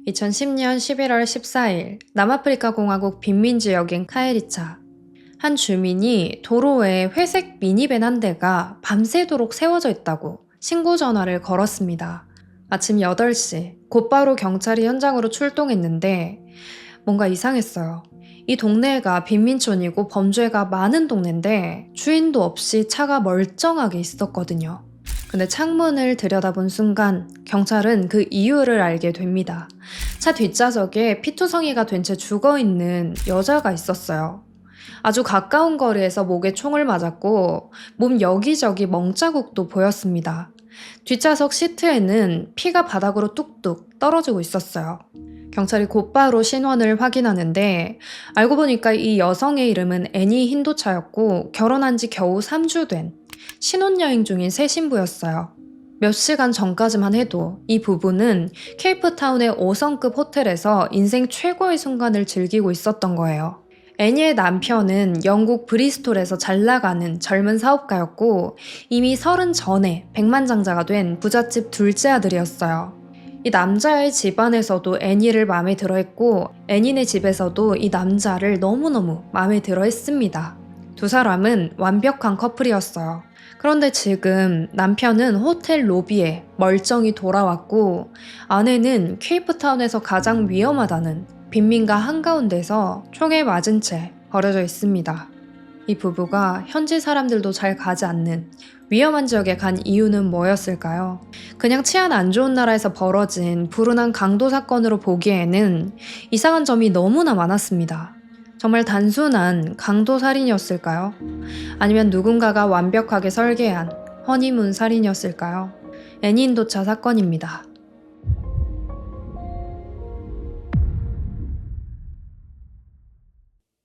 2010년 11월 14일 남아프리카 공화국 빈민지역인 카에리차. 한 주민이 도로에 회색 미니밴 한 대가 밤새도록 세워져 있다고 신고 전화를 걸었습니다. 아침 8시 곧바로 경찰이 현장으로 출동했는데 뭔가 이상했어요. 이 동네가 빈민촌이고 범죄가 많은 동네인데 주인도 없이 차가 멀쩡하게 있었거든요. 근데 창문을 들여다본 순간 경찰은 그 이유를 알게 됩니다. 차 뒷좌석에 피투성이가 된 채 죽어있는 여자가 있었어요. 아주 가까운 거리에서 목에 총을 맞았고 몸 여기저기 멍자국도 보였습니다. 뒷좌석 시트에는 피가 바닥으로 뚝뚝 떨어지고 있었어요. 경찰이 곧바로 신원을 확인하는데 알고 보니까 이 여성의 이름은 애니 힌도차였고 결혼한 지 겨우 3주 된 신혼여행 중인 새 신부였어요. 몇 시간 전까지만 해도 이 부부는 케이프타운의 5성급 호텔에서 인생 최고의 순간을 즐기고 있었던 거예요. 애니의 남편은 영국 브리스톨에서 잘 나가는 젊은 사업가였고 이미 30 전에 백만장자가 된 부잣집 둘째 아들이었어요. 이 남자의 집안에서도 애니를 마음에 들어 했고 애니네 집에서도 이 남자를 너무너무 마음에 들어 했습니다. 두 사람은 완벽한 커플이었어요. 그런데 지금 남편은 호텔 로비에 멀쩡히 돌아왔고 아내는 케이프타운에서 가장 위험하다는 빈민가 한가운데서 총에 맞은 채 버려져 있습니다. 이 부부가 현지 사람들도 잘 가지 않는 위험한 지역에 간 이유는 뭐였을까요? 그냥 치안 안 좋은 나라에서 벌어진 불운한 강도 사건으로 보기에는 이상한 점이 너무나 많았습니다. 정말 단순한 강도 살인이었을까요? 아니면 누군가가 완벽하게 설계한 허니문 살인이었을까요? 애니인도차 사건입니다.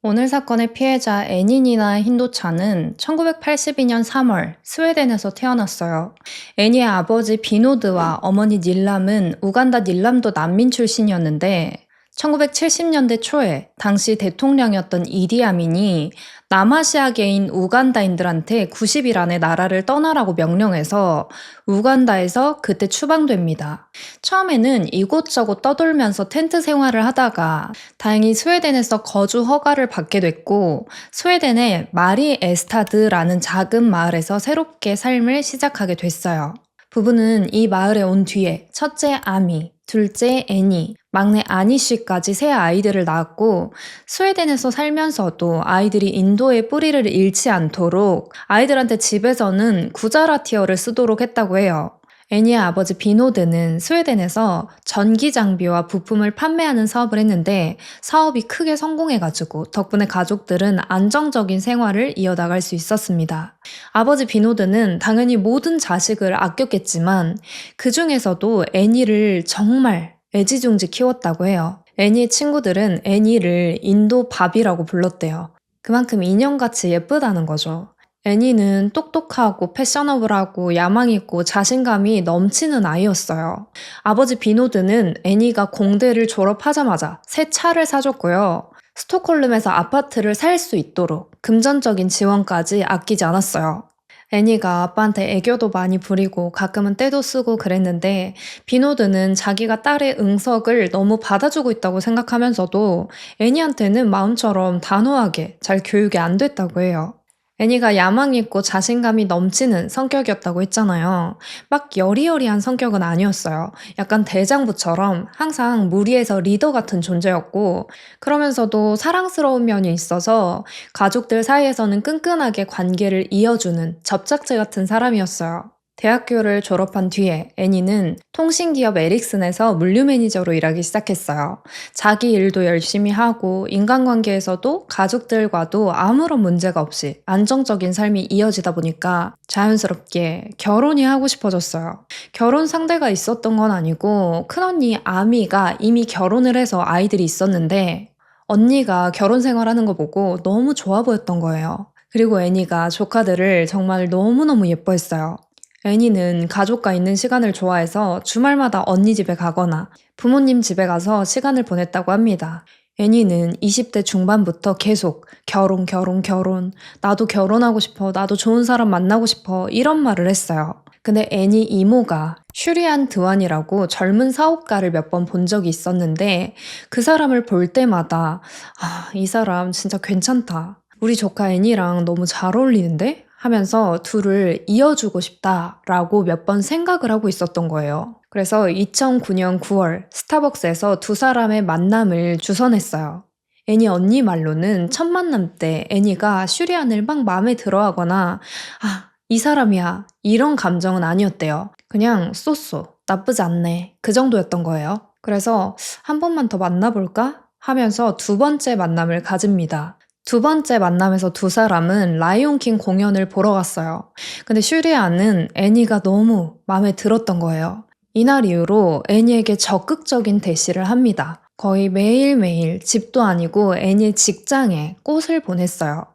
오늘 사건의 피해자 애니니나 힌도차는 1982년 3월 스웨덴에서 태어났어요. 애니의 아버지 비노드와 어머니 닐람은 우간다 닐람도 난민 출신이었는데 1970년대 초에 당시 대통령이었던 이디아민이 남아시아계인 우간다인들한테 90일 안에 나라를 떠나라고 명령해서 우간다에서 그때 추방됩니다. 처음에는 이곳저곳 떠돌면서 텐트 생활을 하다가 다행히 스웨덴에서 거주 허가를 받게 됐고 스웨덴의 마리 에스타드라는 작은 마을에서 새롭게 삶을 시작하게 됐어요. 부부는 이 마을에 온 뒤에 첫째 아미, 둘째 애니, 막내 아니 씨까지 세 아이들을 낳았고 스웨덴에서 살면서도 아이들이 인도의 뿌리를 잃지 않도록 아이들한테 집에서는 구자라티어를 쓰도록 했다고 해요. 애니의 아버지 비노드는 스웨덴에서 전기 장비와 부품을 판매하는 사업을 했는데 사업이 크게 성공해가지고 덕분에 가족들은 안정적인 생활을 이어나갈 수 있었습니다. 아버지 비노드는 당연히 모든 자식을 아꼈겠지만 그 중에서도 애니를 정말 애지중지 키웠다고 해요. 애니의 친구들은 애니를 인도 밥이라고 불렀대요. 그만큼 인형같이 예쁘다는 거죠. 애니는 똑똑하고 패셔너블하고 야망 있고 자신감이 넘치는 아이였어요. 아버지 비노드는 애니가 공대를 졸업하자마자 새 차를 사줬고요. 스톡홀름에서 아파트를 살 수 있도록 금전적인 지원까지 아끼지 않았어요. 애니가 아빠한테 애교도 많이 부리고 가끔은 떼도 쓰고 그랬는데 비노드는 자기가 딸의 응석을 너무 받아주고 있다고 생각하면서도 애니한테는 마음처럼 단호하게 잘 교육이 안 됐다고 해요. 애니가 야망 있고 자신감이 넘치는 성격이었다고 했잖아요. 막 여리여리한 성격은 아니었어요. 약간 대장부처럼 항상 무리에서 리더 같은 존재였고 그러면서도 사랑스러운 면이 있어서 가족들 사이에서는 끈끈하게 관계를 이어주는 접착제 같은 사람이었어요. 대학교를 졸업한 뒤에 애니는 통신기업 에릭슨에서 물류 매니저로 일하기 시작했어요. 자기 일도 열심히 하고 인간관계에서도 가족들과도 아무런 문제가 없이 안정적인 삶이 이어지다 보니까 자연스럽게 결혼이 하고 싶어졌어요. 결혼 상대가 있었던 건 아니고 큰언니 아미가 이미 결혼을 해서 아이들이 있었는데 언니가 결혼 생활하는 거 보고 너무 좋아 보였던 거예요. 그리고 애니가 조카들을 정말 너무너무 예뻐했어요. 애니는 가족과 있는 시간을 좋아해서 주말마다 언니 집에 가거나 부모님 집에 가서 시간을 보냈다고 합니다. 애니는 20대 중반부터 계속 결혼, 나도 결혼하고 싶어, 나도 좋은 사람 만나고 싶어 이런 말을 했어요. 근데 애니 이모가 슈리안 드완이라고 젊은 사업가를 몇 번 본 적이 있었는데 그 사람을 볼 때마다 이 사람 진짜 괜찮다. 우리 조카 애니랑 너무 잘 어울리는데? 하면서 둘을 이어주고 싶다라고 몇 번 생각을 하고 있었던 거예요. 그래서 2009년 9월 스타벅스에서 두 사람의 만남을 주선했어요. 애니 언니 말로는 첫 만남 때 애니가 슈리안을 막 마음에 들어하거나 이 사람이야 이런 감정은 아니었대요. 그냥 쏘쏘 나쁘지 않네 그 정도였던 거예요. 그래서 한 번만 더 만나볼까? 하면서 두 번째 만남을 가집니다. 두 번째 만남에서 두 사람은 라이온킹 공연을 보러 갔어요. 근데 슈리안은 애니가 너무 마음에 들었던 거예요. 이날 이후로 애니에게 적극적인 대시를 합니다. 거의 매일매일 집도 아니고 애니의 직장에 꽃을 보냈어요.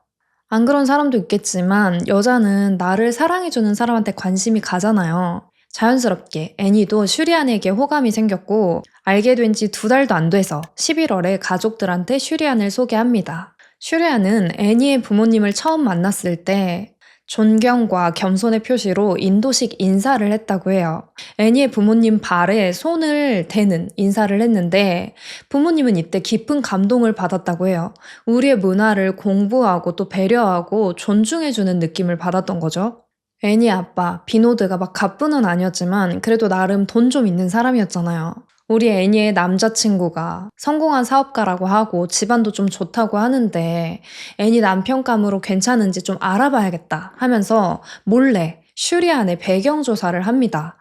안 그런 사람도 있겠지만 여자는 나를 사랑해주는 사람한테 관심이 가잖아요. 자연스럽게 애니도 슈리안에게 호감이 생겼고 알게 된 지 2달도 안 돼서 11월에 가족들한테 슈리안을 소개합니다. 슈리안은 애니의 부모님을 처음 만났을 때 존경과 겸손의 표시로 인도식 인사를 했다고 해요. 애니의 부모님 발에 손을 대는 인사를 했는데 부모님은 이때 깊은 감동을 받았다고 해요. 우리의 문화를 공부하고 또 배려하고 존중해주는 느낌을 받았던 거죠. 애니 아빠 비노드가 막 가뿐은 아니었지만 그래도 나름 돈 좀 있는 사람이었잖아요. 우리 애니의 남자친구가 성공한 사업가라고 하고 집안도 좀 좋다고 하는데 애니 남편감으로 괜찮은지 좀 알아봐야겠다 하면서 몰래 슈리안의 배경 조사를 합니다.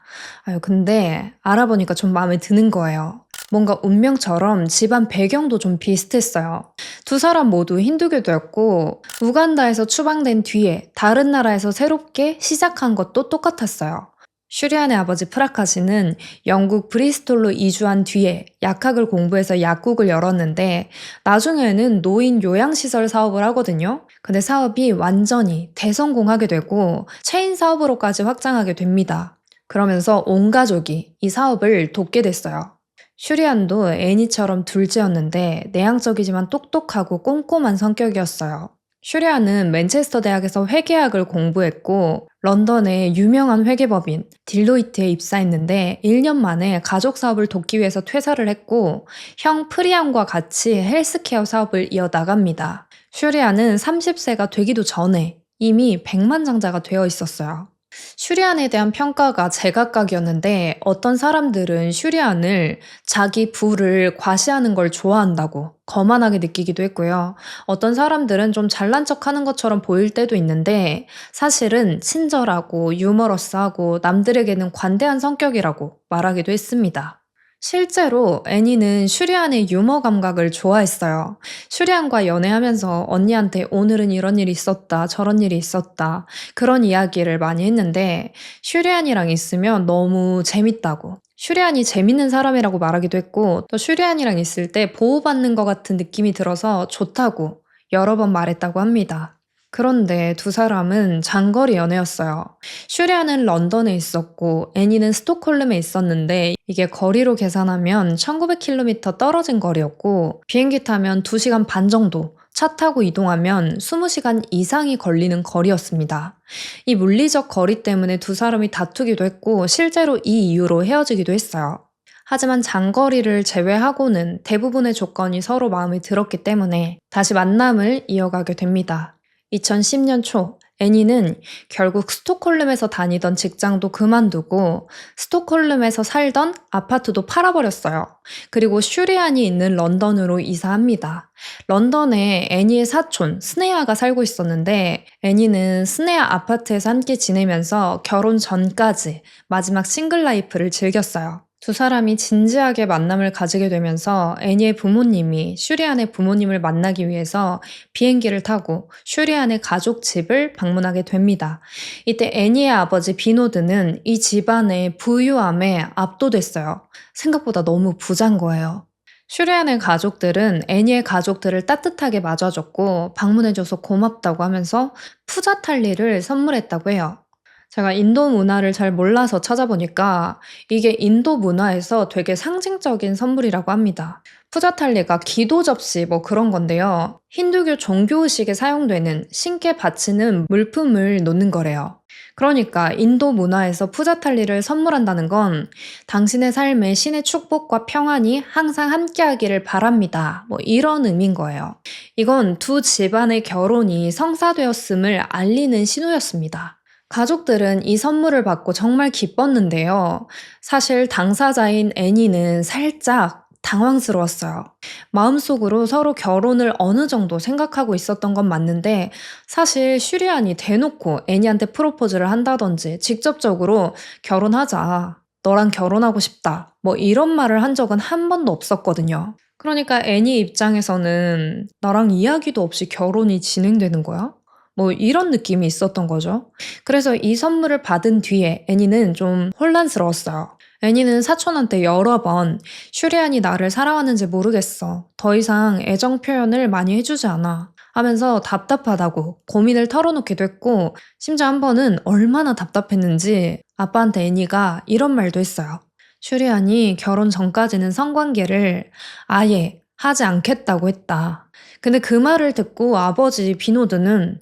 근데 알아보니까 좀 마음에 드는 거예요. 뭔가 운명처럼 집안 배경도 좀 비슷했어요. 두 사람 모두 힌두교도였고 우간다에서 추방된 뒤에 다른 나라에서 새롭게 시작한 것도 똑같았어요. 슈리안의 아버지 프라카시는 영국 브리스톨로 이주한 뒤에 약학을 공부해서 약국을 열었는데 나중에는 노인 요양시설 사업을 하거든요. 근데 사업이 완전히 대성공하게 되고 체인 사업으로까지 확장하게 됩니다. 그러면서 온 가족이 이 사업을 돕게 됐어요. 슈리안도 애니처럼 둘째였는데 내향적이지만 똑똑하고 꼼꼼한 성격이었어요. 슈리안은 맨체스터 대학에서 회계학을 공부했고 런던의 유명한 회계법인 딜로이트에 입사했는데 1년 만에 가족 사업을 돕기 위해서 퇴사를 했고 형 프리안과 같이 헬스케어 사업을 이어나갑니다. 슈리안은 30세가 되기도 전에 이미 백만장자가 되어 있었어요. 슈리안에 대한 평가가 제각각이었는데 어떤 사람들은 슈리안을 자기 부를 과시하는 걸 좋아한다고 거만하게 느끼기도 했고요. 어떤 사람들은 좀 잘난 척하는 것처럼 보일 때도 있는데 사실은 친절하고 유머러스하고 남들에게는 관대한 성격이라고 말하기도 했습니다. 실제로 애니는 슈리안의 유머 감각을 좋아했어요. 슈리안과 연애하면서 언니한테 오늘은 이런 일이 있었다, 저런 일이 있었다, 그런 이야기를 많이 했는데 슈리안이랑 있으면 너무 재밌다고. 슈리안이 재밌는 사람이라고 말하기도 했고 또 슈리안이랑 있을 때 보호받는 것 같은 느낌이 들어서 좋다고 여러 번 말했다고 합니다. 그런데 두 사람은 장거리 연애였어요. 슈리안은 런던에 있었고 애니는 스톡홀름에 있었는데 이게 거리로 계산하면 1900km 떨어진 거리였고 비행기 타면 2시간 반 정도, 차 타고 이동하면 20시간 이상이 걸리는 거리였습니다. 이 물리적 거리 때문에 두 사람이 다투기도 했고 실제로 이 이유로 헤어지기도 했어요. 하지만 장거리를 제외하고는 대부분의 조건이 서로 마음에 들었기 때문에 다시 만남을 이어가게 됩니다. 2010년 초 애니는 결국 스톡홀름에서 다니던 직장도 그만두고 스톡홀름에서 살던 아파트도 팔아버렸어요. 그리고 슈리안이 있는 런던으로 이사합니다. 런던에 애니의 사촌 스네아가 살고 있었는데 애니는 스네아 아파트에서 함께 지내면서 결혼 전까지 마지막 싱글 라이프를 즐겼어요. 두 사람이 진지하게 만남을 가지게 되면서 애니의 부모님이 슈리안의 부모님을 만나기 위해서 비행기를 타고 슈리안의 가족 집을 방문하게 됩니다. 이때 애니의 아버지 비노드는 이 집안의 부유함에 압도됐어요. 생각보다 너무 부자인 거예요. 슈리안의 가족들은 애니의 가족들을 따뜻하게 맞아줬고 방문해줘서 고맙다고 하면서 푸자탈리를 선물했다고 해요. 제가 인도 문화를 잘 몰라서 찾아보니까 이게 인도 문화에서 되게 상징적인 선물이라고 합니다. 푸자탈리가 기도 접시 뭐 그런 건데요. 힌두교 종교의식에 사용되는 신께 바치는 물품을 놓는 거래요. 그러니까 인도 문화에서 푸자탈리를 선물한다는 건 당신의 삶에 신의 축복과 평안이 항상 함께하기를 바랍니다. 뭐 이런 의미인 거예요. 이건 두 집안의 결혼이 성사되었음을 알리는 신호였습니다. 가족들은 이 선물을 받고 정말 기뻤는데요. 사실 당사자인 애니는 살짝 당황스러웠어요. 마음속으로 서로 결혼을 어느 정도 생각하고 있었던 건 맞는데 사실 슈리안이 대놓고 애니한테 프로포즈를 한다든지 직접적으로 결혼하자, 너랑 결혼하고 싶다, 뭐 이런 말을 한 적은 한 번도 없었거든요. 그러니까 애니 입장에서는 나랑 이야기도 없이 결혼이 진행되는 거야? 뭐 이런 느낌이 있었던 거죠. 그래서 이 선물을 받은 뒤에 애니는 좀 혼란스러웠어요. 애니는 사촌한테 여러 번 슈리안이 나를 사랑하는지 모르겠어. 더 이상 애정 표현을 많이 해주지 않아. 하면서 답답하다고 고민을 털어놓기도 했고 심지어 한 번은 얼마나 답답했는지 아빠한테 애니가 이런 말도 했어요. 슈리안이 결혼 전까지는 성관계를 아예 하지 않겠다고 했다. 근데 그 말을 듣고 아버지 비노드는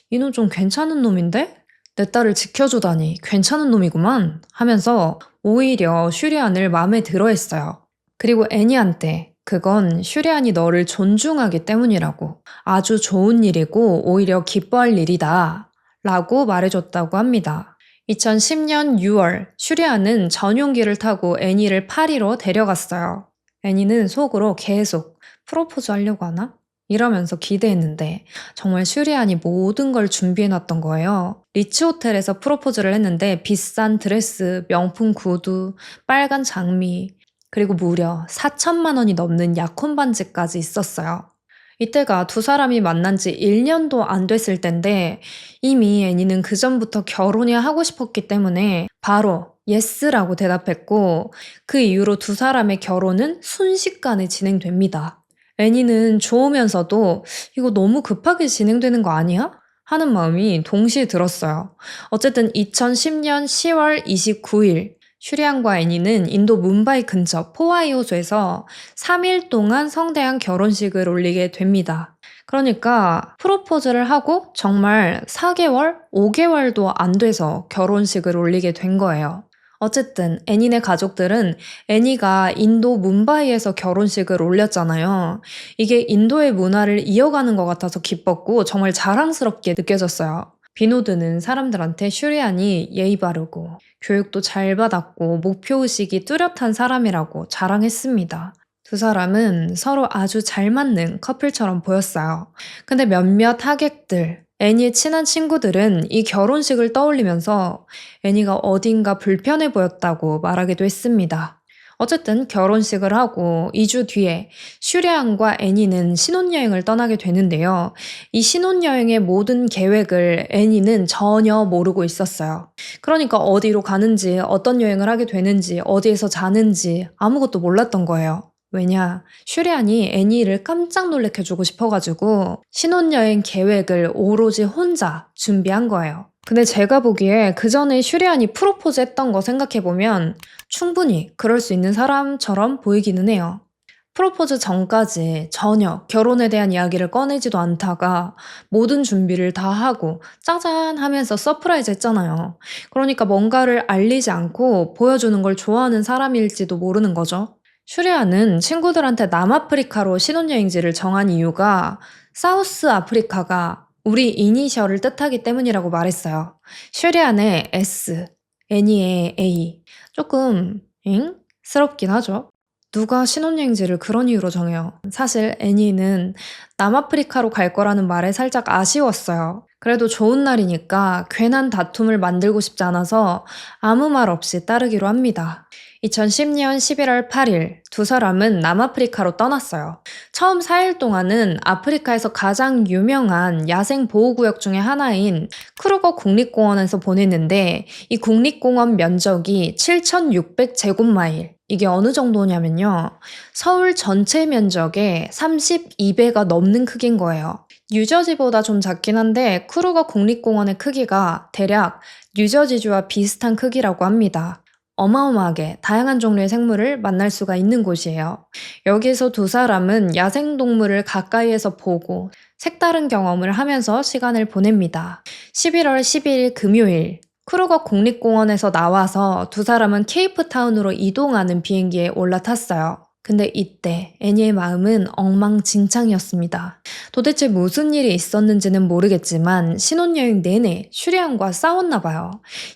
이놈 좀 괜찮은 놈인데? 내 딸을 지켜주다니 괜찮은 놈이구만 하면서 오히려 슈리안을 마음에 들어 했어요. 그리고 애니한테 그건 슈리안이 너를 존중하기 때문이라고 아주 좋은 일이고 오히려 기뻐할 일이다 라고 말해줬다고 합니다. 2010년 6월 슈리안은 전용기를 타고 애니를 파리로 데려갔어요. 애니는 속으로 계속 프로포즈 하려고 하나? 이러면서 기대했는데 정말 슈리안이 모든 걸 준비해놨던 거예요. 리치 호텔에서 프로포즈를 했는데 비싼 드레스, 명품 구두, 빨간 장미, 그리고 무려 4천만 원이 넘는 약혼 반지까지 있었어요. 이때가 두 사람이 만난 지 1년도 안 됐을 텐데 이미 애니는 그전부터 결혼이 하고 싶었기 때문에 바로 예스라고 대답했고 그 이후로 두 사람의 결혼은 순식간에 진행됩니다. 애니는 좋으면서도 이거 너무 급하게 진행되는 거 아니야? 하는 마음이 동시에 들었어요. 어쨌든 2010년 10월 29일 슈리안과 애니는 인도 뭄바이 근처 포와이 호수에서 3일 동안 성대한 결혼식을 올리게 됩니다. 그러니까 프로포즈를 하고 정말 4개월, 5개월도 안 돼서 결혼식을 올리게 된 거예요. 어쨌든 애니네 가족들은 애니가 인도 뭄바이에서 결혼식을 올렸잖아요. 이게 인도의 문화를 이어가는 것 같아서 기뻤고 정말 자랑스럽게 느껴졌어요. 비노드는 사람들한테 슈리안이 예의 바르고 교육도 잘 받았고 목표의식이 뚜렷한 사람이라고 자랑했습니다. 두 사람은 서로 아주 잘 맞는 커플처럼 보였어요. 근데 몇몇 하객들, 애니의 친한 친구들은 이 결혼식을 떠올리면서 애니가 어딘가 불편해 보였다고 말하기도 했습니다. 어쨌든 결혼식을 하고 2주 뒤에 슈리안과 애니는 신혼여행을 떠나게 되는데요. 이 신혼여행의 모든 계획을 애니는 전혀 모르고 있었어요. 그러니까 어디로 가는지, 어떤 여행을 하게 되는지, 어디에서 자는지 아무것도 몰랐던 거예요. 왜냐, 슈리안이 애니를 깜짝 놀래켜주고 싶어가지고 신혼여행 계획을 오로지 혼자 준비한 거예요. 근데 제가 보기에 그 전에 슈리안이 프로포즈 했던 거 생각해보면 충분히 그럴 수 있는 사람처럼 보이기는 해요. 프로포즈 전까지 전혀 결혼에 대한 이야기를 꺼내지도 않다가 모든 준비를 다 하고 짜잔 하면서 서프라이즈 했잖아요. 그러니까 뭔가를 알리지 않고 보여주는 걸 좋아하는 사람일지도 모르는 거죠. 슈리안은 친구들한테 남아프리카로 신혼여행지를 정한 이유가 사우스 아프리카가 우리 이니셜을 뜻하기 때문이라고 말했어요. 슈리안의 S, 애니의 A. 조금 스럽긴 하죠. 누가 신혼여행지를 그런 이유로 정해요. 사실 애니는 남아프리카로 갈 거라는 말에 살짝 아쉬웠어요. 그래도 좋은 날이니까 괜한 다툼을 만들고 싶지 않아서 아무 말 없이 따르기로 합니다. 2010년 11월 8일 두 사람은 남아프리카로 떠났어요. 처음 4일 동안은 아프리카에서 가장 유명한 야생 보호구역 중에 하나인 크루거 국립공원에서 보냈는데 이 국립공원 면적이 7,600제곱마일. 이게 어느 정도냐면요. 서울 전체 면적의 32배가 넘는 크기인 거예요. 뉴저지보다 좀 작긴 한데 크루거 국립공원의 크기가 대략 뉴저지주와 비슷한 크기라고 합니다. 어마어마하게 다양한 종류의 생물을 만날 수가 있는 곳이에요. 여기서 두 사람은 야생동물을 가까이에서 보고 색다른 경험을 하면서 시간을 보냅니다. 11월 12일 금요일, 크루거 국립공원에서 나와서 두 사람은 케이프타운으로 이동하는 비행기에 올라탔어요. 근데 이때 애니의 마음은 엉망진창이었습니다. 도대체 무슨 일이 있었는지는 모르겠지만 신혼여행 내내 슈리안과 싸웠나 봐요.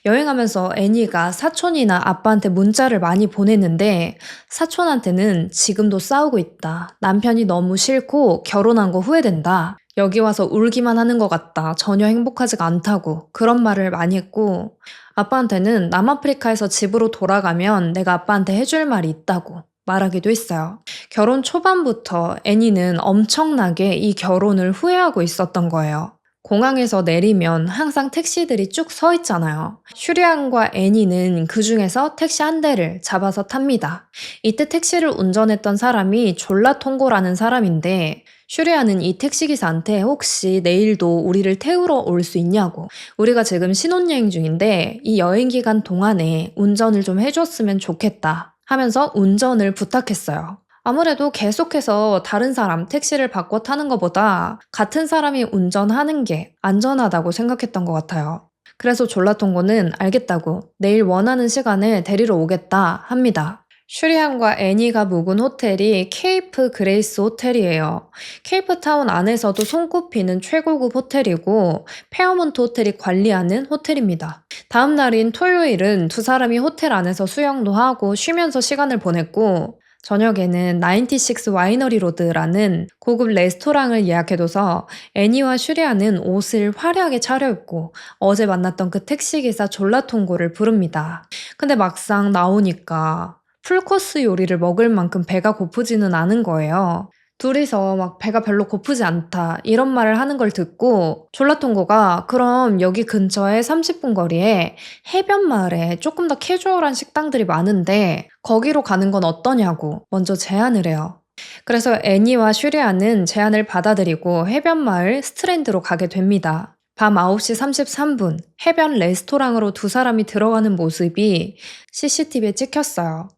여행하면서 애니가 사촌이나 아빠한테 문자를 많이 보냈는데 사촌한테는 지금도 싸우고 있다. 남편이 너무 싫고 결혼한 거 후회된다. 여기 와서 울기만 하는 것 같다. 전혀 행복하지가 않다고 그런 말을 많이 했고 아빠한테는 남아프리카에서 집으로 돌아가면 내가 아빠한테 해줄 말이 있다고 말하기도 했어요. 결혼 초반부터 애니는 엄청나게 이 결혼을 후회하고 있었던 거예요. 공항에서 내리면 항상 택시들이 쭉 서 있잖아요. 슈리안과 애니는 그 중에서 택시 한 대를 잡아서 탑니다. 이때 택시를 운전했던 사람이 졸라통고라는 사람인데 슈리안은 이 택시기사한테 혹시 내일도 우리를 태우러 올 수 있냐고 우리가 지금 신혼여행 중인데 이 여행 기간 동안에 운전을 좀 해줬으면 좋겠다 하면서 운전을 부탁했어요. 아무래도 계속해서 다른 사람 택시를 바꿔 타는 것보다 같은 사람이 운전하는 게 안전하다고 생각했던 것 같아요. 그래서 졸라통고는 알겠다고 내일 원하는 시간에 데리러 오겠다 합니다. 슈리안과 애니가 묵은 호텔이 케이프 그레이스 호텔이에요. 케이프타운 안에서도 손꼽히는 최고급 호텔이고 페어몬트 호텔이 관리하는 호텔입니다. 다음 날인 토요일은 두 사람이 호텔 안에서 수영도 하고 쉬면서 시간을 보냈고 저녁에는 96 와이너리 로드라는 고급 레스토랑을 예약해둬서 애니와 슈리안은 옷을 화려하게 차려입고 어제 만났던 그 택시기사 졸라통고를 부릅니다. 근데 막상 나오니까 풀코스 요리를 먹을 만큼 배가 고프지는 않은 거예요. 둘이서 막 배가 별로 고프지 않다 이런 말을 하는 걸 듣고 졸라통고가 그럼 여기 근처에 30분 거리에 해변 마을에 조금 더 캐주얼한 식당들이 많은데 거기로 가는 건 어떠냐고 먼저 제안을 해요. 그래서 애니와 슈리안은 제안을 받아들이고 해변 마을 스트랜드로 가게 됩니다. 밤 9시 33분 해변 레스토랑으로 두 사람이 들어가는 모습이 CCTV에 찍혔어요.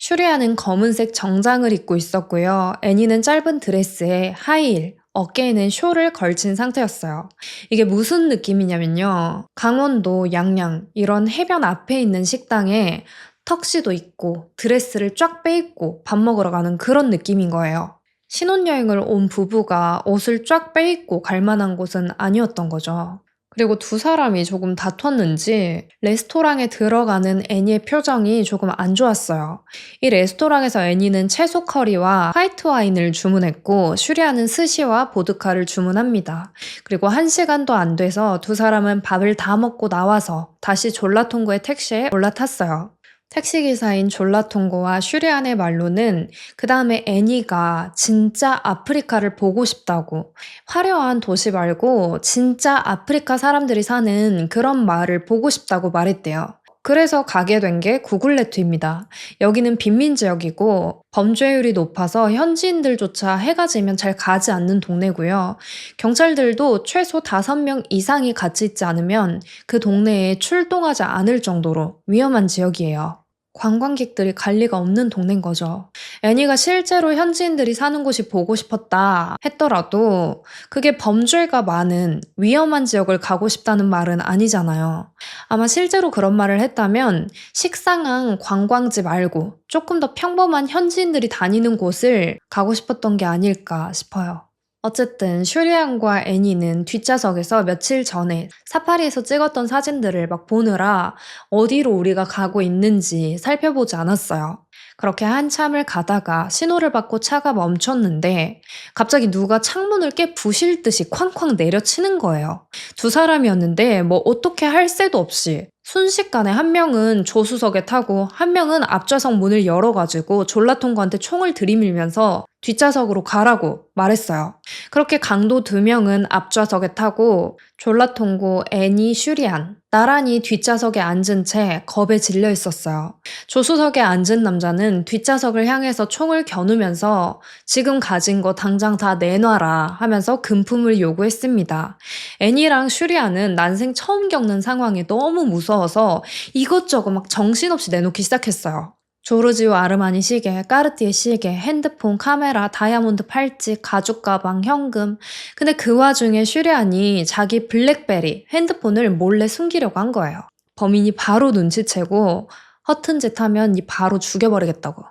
슈리안은 검은색 정장을 입고 있었고요. 애니는 짧은 드레스에 하이힐, 어깨에는 숄을 걸친 상태였어요. 이게 무슨 느낌이냐면요. 강원도 양양 이런 해변 앞에 있는 식당에 턱시도 입고 드레스를 쫙 빼입고 밥 먹으러 가는 그런 느낌인 거예요. 신혼여행을 온 부부가 옷을 쫙 빼입고 갈 만한 곳은 아니었던 거죠. 그리고 두 사람이 조금 다퉜는지 레스토랑에 들어가는 애니의 표정이 조금 안 좋았어요. 이 레스토랑에서 애니는 채소 커리와 화이트 와인을 주문했고 슈리안은 스시와 보드카를 주문합니다. 그리고 1시간도 안 돼서 두 사람은 밥을 다 먹고 나와서 다시 졸라통고의 택시에 올라탔어요. 택시기사인 졸라통고와 슈리안의 말로는 그 다음에 애니가 진짜 아프리카를 보고 싶다고 화려한 도시 말고 진짜 아프리카 사람들이 사는 그런 마을을 보고 싶다고 말했대요. 그래서 가게 된 게 구글레트입니다. 여기는 빈민 지역이고 범죄율이 높아서 현지인들조차 해가 지면 잘 가지 않는 동네고요. 경찰들도 최소 5명 이상이 같이 있지 않으면 그 동네에 출동하지 않을 정도로 위험한 지역이에요. 관광객들이 갈 리가 없는 동네인 거죠. 애니가 실제로 현지인들이 사는 곳이 보고 싶었다 했더라도 그게 범죄가 많은 위험한 지역을 가고 싶다는 말은 아니잖아요. 아마 실제로 그런 말을 했다면 식상한 관광지 말고 조금 더 평범한 현지인들이 다니는 곳을 가고 싶었던 게 아닐까 싶어요. 어쨌든 슈리안과 애니는 뒷좌석에서 며칠 전에 사파리에서 찍었던 사진들을 막 보느라 어디로 우리가 가고 있는지 살펴보지 않았어요. 그렇게 한참을 가다가 신호를 받고 차가 멈췄는데 갑자기 누가 창문을 깨 부실 듯이 쾅쾅 내려치는 거예요. 두 사람이었는데 뭐 어떻게 할 새도 없이 순식간에 한 명은 조수석에 타고 한 명은 앞좌석 문을 열어가지고 졸라통고한테 총을 들이밀면서 뒷좌석으로 가라고 말했어요. 그렇게 강도 2명은 앞좌석에 타고 졸라통고, 애니, 슈리안 나란히 뒷좌석에 앉은 채 겁에 질려 있었어요. 조수석에 앉은 남자는 뒷좌석을 향해서 총을 겨누면서 지금 가진 거 당장 다 내놔라 하면서 금품을 요구했습니다. 애니랑 슈리안은 난생 처음 겪는 상황이 너무 무서워서 이것저것 막 정신없이 내놓기 시작했어요. 조르지오 아르마니 시계, 까르띠에 시계, 핸드폰, 카메라, 다이아몬드 팔찌, 가죽 가방, 현금. 근데 그 와중에 슈리안이 자기 블랙베리, 핸드폰을 몰래 숨기려고 한 거예요. 범인이 바로 눈치채고 허튼 짓 하면 이 바로 죽여버리겠다고.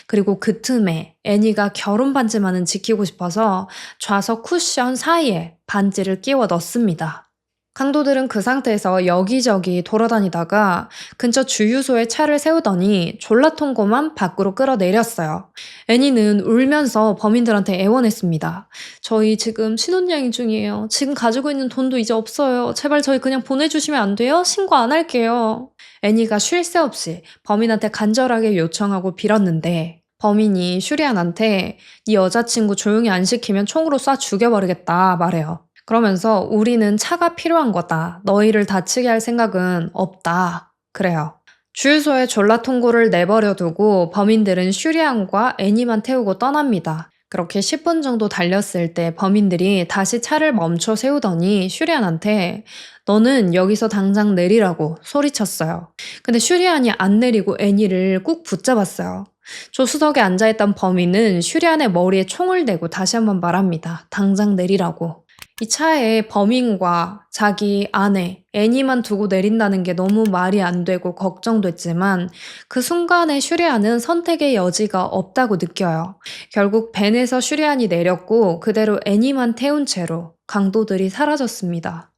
그리고 그 틈에 애니가 결혼 반지만은 지키고 싶어서 좌석 쿠션 사이에 반지를 끼워 넣습니다. 강도들은 그 상태에서 여기저기 돌아다니다가 근처 주유소에 차를 세우더니 졸라통고만 밖으로 끌어내렸어요. 애니는 울면서 범인들한테 애원했습니다. 저희 지금 신혼여행 중이에요. 지금 가지고 있는 돈도 이제 없어요. 제발 저희 그냥 보내주시면 안 돼요? 신고 안 할게요. 애니가 쉴 새 없이 범인한테 간절하게 요청하고 빌었는데 범인이 슈리안한테 네 여자친구 조용히 안 시키면 총으로 쏴 죽여버리겠다 말해요. 그러면서 우리는 차가 필요한 거다. 너희를 다치게 할 생각은 없다. 그래요. 주유소에 졸라통고를 내버려 두고 범인들은 슈리안과 애니만 태우고 떠납니다. 그렇게 10분 정도 달렸을 때 범인들이 다시 차를 멈춰 세우더니 슈리안한테 너는 여기서 당장 내리라고 소리쳤어요. 근데 슈리안이 안 내리고 애니를 꾹 붙잡았어요. 조수석에 앉아있던 범인은 슈리안의 머리에 총을 대고 다시 한번 말합니다. 당장 내리라고. 이 차에 범인과 자기 아내, 애니만 두고 내린다는 게 너무 말이 안 되고 걱정됐지만 그 순간에 슈리안은 선택의 여지가 없다고 느껴요. 결국 벤에서 슈리안이 내렸고 그대로 애니만 태운 채로 강도들이 사라졌습니다.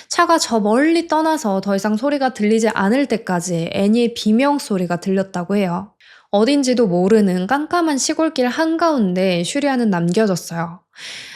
차가 저 멀리 떠나서 더 이상 소리가 들리지 않을 때까지 애니의 비명 소리가 들렸다고 해요. 어딘지도 모르는 깜깜한 시골길 한가운데 슈리안은 남겨졌어요.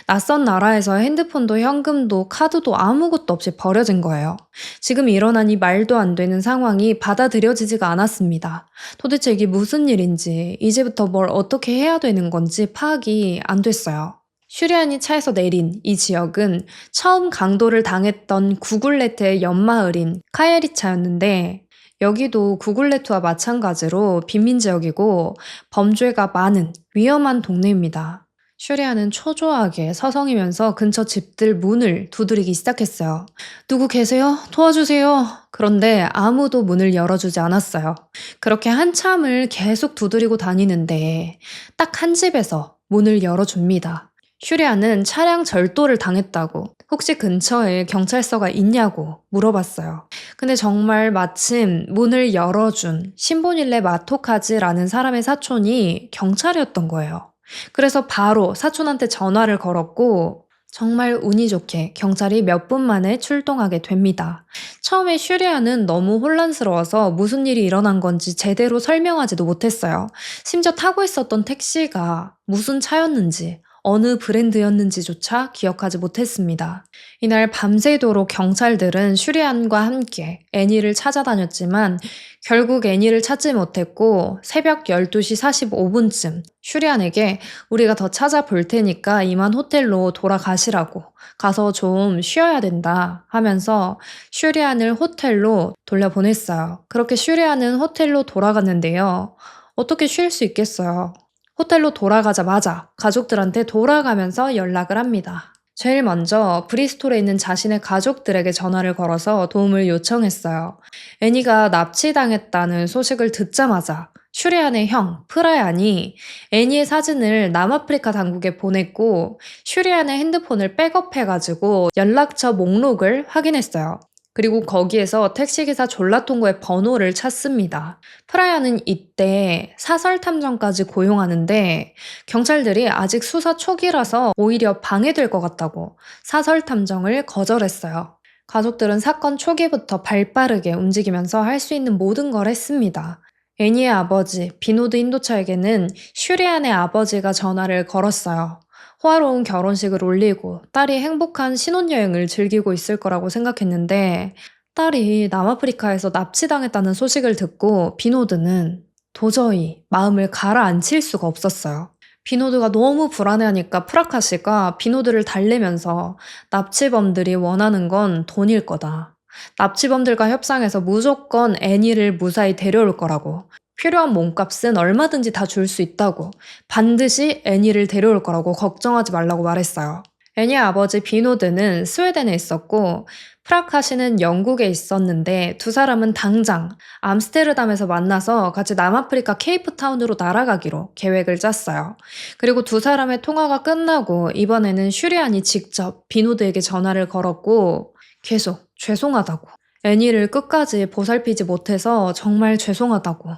낯선 나라에서 핸드폰도 현금도 카드도 아무것도 없이 버려진 거예요. 지금 일어난 이 말도 안 되는 상황이 받아들여지지가 않았습니다. 도대체 이게 무슨 일인지, 이제부터 뭘 어떻게 해야 되는 건지 파악이 안 됐어요. 슈리안이 차에서 내린 이 지역은 처음 강도를 당했던 구글레트의 옆마을인 카에리차였는데 여기도 구글레트와 마찬가지로 빈민지역이고 범죄가 많은 위험한 동네입니다. 슈리안은 초조하게 서성이면서 근처 집들 문을 두드리기 시작했어요. 누구 계세요? 도와주세요. 그런데 아무도 문을 열어주지 않았어요. 그렇게 한참을 계속 두드리고 다니는데 딱 한 집에서 문을 열어줍니다. 슈리안은 차량 절도를 당했다고 혹시 근처에 경찰서가 있냐고 물어봤어요. 근데 정말 마침 문을 열어준 신보닐레 마토카즈라는 사람의 사촌이 경찰이었던 거예요. 그래서 바로 사촌한테 전화를 걸었고 정말 운이 좋게 경찰이 몇 분 만에 출동하게 됩니다. 처음에 슈리안은 너무 혼란스러워서 무슨 일이 일어난 건지 제대로 설명하지도 못했어요. 심지어 타고 있었던 택시가 무슨 차였는지 어느 브랜드였는지조차 기억하지 못했습니다. 이날 밤새도록 경찰들은 슈리안과 함께 애니를 찾아다녔지만 결국 애니를 찾지 못했고 새벽 12시 45분쯤 슈리안에게 우리가 더 찾아볼 테니까 이만 호텔로 돌아가시라고 가서 좀 쉬어야 된다 하면서 슈리안을 호텔로 돌려보냈어요. 그렇게 슈리안은 호텔로 돌아갔는데요. 어떻게 쉴 수 있겠어요. 호텔로 돌아가자마자 가족들한테 돌아가면서 연락을 합니다. 제일 먼저 브리스톨에 있는 자신의 가족들에게 전화를 걸어서 도움을 요청했어요. 애니가 납치당했다는 소식을 듣자마자 슈리안의 형 프라얀이 애니의 사진을 남아프리카 당국에 보냈고 슈리안의 핸드폰을 백업해가지고 연락처 목록을 확인했어요. 그리고 거기에서 택시기사 졸라통고의 번호를 찾습니다. 프라야는 이때 사설탐정까지 고용하는데 경찰들이 아직 수사 초기라서 오히려 방해될 것 같다고 사설탐정을 거절했어요. 가족들은 사건 초기부터 발빠르게 움직이면서 할 수 있는 모든 걸 했습니다. 애니의 아버지 비노드 인도차에게는 슈리안의 아버지가 전화를 걸었어요. 호화로운 결혼식을 올리고 딸이 행복한 신혼여행을 즐기고 있을 거라고 생각했는데 딸이 남아프리카에서 납치당했다는 소식을 듣고 비노드는 도저히 마음을 가라앉힐 수가 없었어요. 비노드가 너무 불안해하니까 프라카시가 비노드를 달래면서 납치범들이 원하는 건 돈일 거다. 납치범들과 협상해서 무조건 애니를 무사히 데려올 거라고. 필요한 몸값은 얼마든지 다 줄 수 있다고. 반드시 애니를 데려올 거라고 걱정하지 말라고 말했어요. 애니의 아버지 비노드는 스웨덴에 있었고 프라카시는 영국에 있었는데 두 사람은 당장 암스테르담에서 만나서 같이 남아프리카 케이프타운으로 날아가기로 계획을 짰어요. 그리고 두 사람의 통화가 끝나고 이번에는 슈리안이 직접 비노드에게 전화를 걸었고 계속 죄송하다고. 애니를 끝까지 보살피지 못해서 정말 죄송하다고.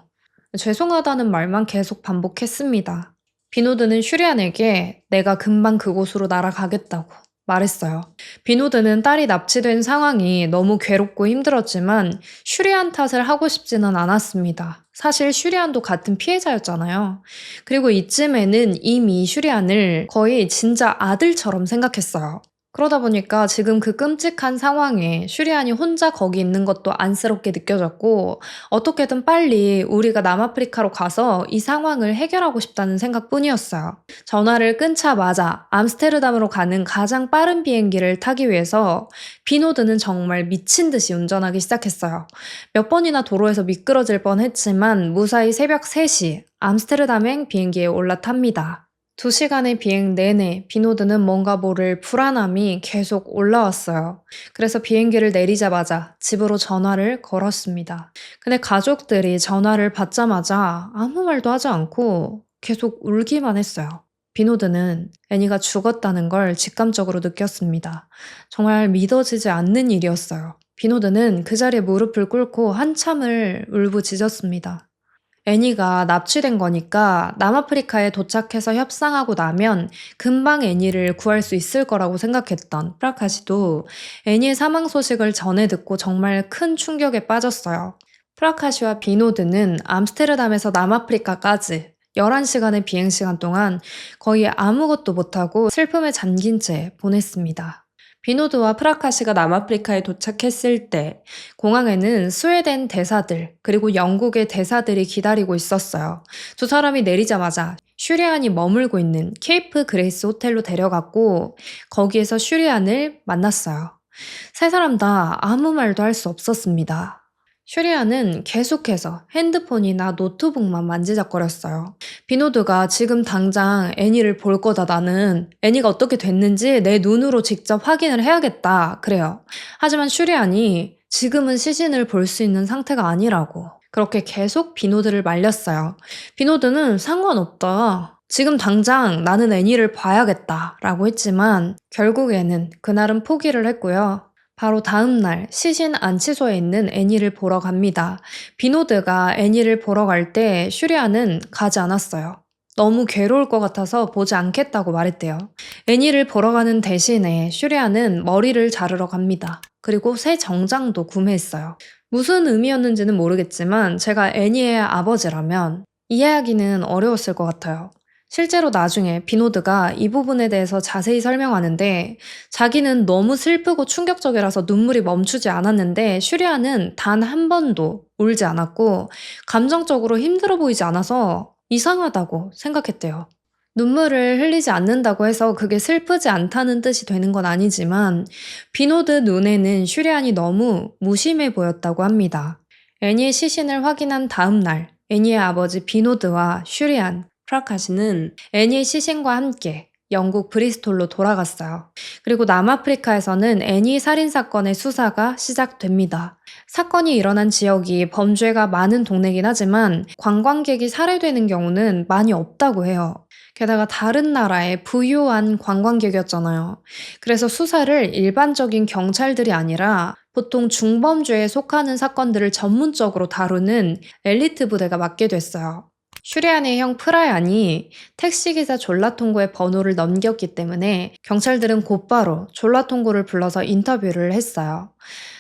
죄송하다는 말만 계속 반복했습니다. 비노드는 슈리안에게 내가 금방 그곳으로 날아가겠다고 말했어요. 비노드는 딸이 납치된 상황이 너무 괴롭고 힘들었지만 슈리안 탓을 하고 싶지는 않았습니다. 사실 슈리안도 같은 피해자였잖아요. 그리고 이쯤에는 이미 슈리안을 거의 진짜 아들처럼 생각했어요. 그러다 보니까 지금 그 끔찍한 상황에 슈리안이 혼자 거기 있는 것도 안쓰럽게 느껴졌고 어떻게든 빨리 우리가 남아프리카로 가서 이 상황을 해결하고 싶다는 생각뿐이었어요. 전화를 끊자마자 암스테르담으로 가는 가장 빠른 비행기를 타기 위해서 비노드는 정말 미친 듯이 운전하기 시작했어요. 몇 번이나 도로에서 미끄러질 뻔했지만 무사히 새벽 3시 암스테르담행 비행기에 올라탑니다. 2시간의 비행 내내 비노드는 뭔가 모를 불안함이 계속 올라왔어요. 그래서 비행기를 내리자마자 집으로 전화를 걸었습니다. 근데 가족들이 전화를 받자마자 아무 말도 하지 않고 계속 울기만 했어요. 비노드는 애니가 죽었다는 걸 직감적으로 느꼈습니다. 정말 믿어지지 않는 일이었어요. 비노드는 그 자리에 무릎을 꿇고 한참을 울부짖었습니다. 애니가 납치된 거니까 남아프리카에 도착해서 협상하고 나면 금방 애니를 구할 수 있을 거라고 생각했던 프라카시도 애니의 사망 소식을 전해 듣고 정말 큰 충격에 빠졌어요. 프라카시와 비노드는 암스테르담에서 남아프리카까지 11시간의 비행시간 동안 거의 아무것도 못하고 슬픔에 잠긴 채 보냈습니다. 비노드와 프라카시가 남아프리카에 도착했을 때 공항에는 스웨덴 대사들 그리고 영국의 대사들이 기다리고 있었어요. 두 사람이 내리자마자 슈리안이 머물고 있는 케이프 그레이스 호텔로 데려갔고 거기에서 슈리안을 만났어요. 세 사람 다 아무 말도 할 수 없었습니다. 슈리안은 계속해서 핸드폰이나 노트북만 만지작거렸어요. 비노드가 지금 당장 애니를 볼 거다 나는 애니가 어떻게 됐는지 내 눈으로 직접 확인을 해야겠다 그래요. 하지만 슈리안이 지금은 시신을 볼 수 있는 상태가 아니라고 그렇게 계속 비노드를 말렸어요. 비노드는 상관없다. 지금 당장 나는 애니를 봐야겠다 라고 했지만 결국에는 그날은 포기를 했고요. 바로 다음 날 시신 안치소에 있는 애니를 보러 갑니다. 비노드가 애니를 보러 갈 때 슈리안은 가지 않았어요. 너무 괴로울 것 같아서 보지 않겠다고 말했대요. 애니를 보러 가는 대신에 슈리안은 머리를 자르러 갑니다. 그리고 새 정장도 구매했어요. 무슨 의미였는지는 모르겠지만 제가 애니의 아버지라면 이해하기는 어려웠을 것 같아요. 실제로 나중에 비노드가 이 부분에 대해서 자세히 설명하는데 자기는 너무 슬프고 충격적이라서 눈물이 멈추지 않았는데 슈리안은 단 한 번도 울지 않았고 감정적으로 힘들어 보이지 않아서 이상하다고 생각했대요. 눈물을 흘리지 않는다고 해서 그게 슬프지 않다는 뜻이 되는 건 아니지만 비노드 눈에는 슈리안이 너무 무심해 보였다고 합니다. 애니의 시신을 확인한 다음 날 애니의 아버지 비노드와 슈리안, 프라카시는 애니의 시신과 함께 영국 브리스톨로 돌아갔어요. 그리고 남아프리카에서는 애니 살인사건의 수사가 시작됩니다. 사건이 일어난 지역이 범죄가 많은 동네긴 하지만 관광객이 살해되는 경우는 많이 없다고 해요. 게다가 다른 나라의 부유한 관광객이었잖아요. 그래서 수사를 일반적인 경찰들이 아니라 보통 중범죄에 속하는 사건들을 전문적으로 다루는 엘리트 부대가 맡게 됐어요. 슈리안의 형 프라얀이 택시기사 졸라통고의 번호를 넘겼기 때문에 경찰들은 곧바로 졸라통고를 불러서 인터뷰를 했어요.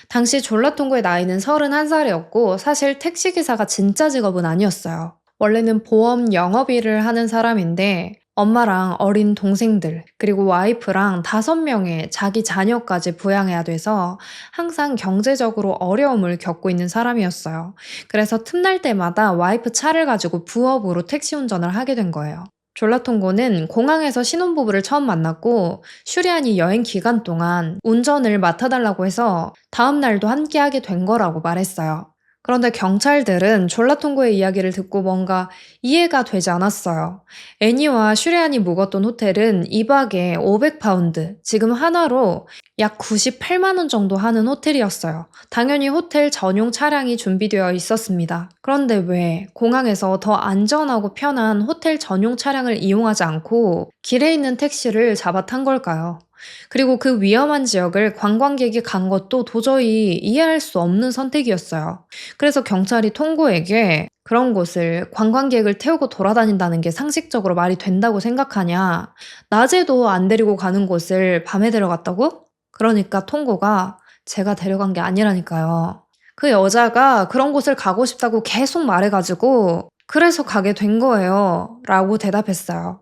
당시 졸라통고의 나이는 31살이었고 사실 택시기사가 진짜 직업은 아니었어요. 원래는 보험 영업일을 하는 사람인데 엄마랑 어린 동생들 그리고 와이프랑 5명의 자기 자녀까지 부양해야 돼서 항상 경제적으로 어려움을 겪고 있는 사람이었어요. 그래서 틈날 때마다 와이프 차를 가지고 부업으로 택시 운전을 하게 된 거예요. 졸라통고는 공항에서 신혼부부를 처음 만났고 슈리안이 여행 기간 동안 운전을 맡아달라고 해서 다음 날도 함께 하게 된 거라고 말했어요. 그런데 경찰들은 졸라통고의 이야기를 듣고 뭔가 이해가 되지 않았어요. 애니와 슈리안이 묵었던 호텔은 2박에 500파운드, 지금 한화로 약 98만 원 정도 하는 호텔이었어요. 당연히 호텔 전용 차량이 준비되어 있었습니다. 그런데 왜 공항에서 더 안전하고 편한 호텔 전용 차량을 이용하지 않고 길에 있는 택시를 잡아 탄 걸까요? 그리고 그 위험한 지역을 관광객이 간 것도 도저히 이해할 수 없는 선택이었어요. 그래서 경찰이 통고에게 그런 곳을 관광객을 태우고 돌아다닌다는 게 상식적으로 말이 된다고 생각하냐? 낮에도 안 데리고 가는 곳을 밤에 데려갔다고? 그러니까 통고가 제가 데려간 게 아니라니까요. 그 여자가 그런 곳을 가고 싶다고 계속 말해가지고 그래서 가게 된 거예요. 라고 대답했어요.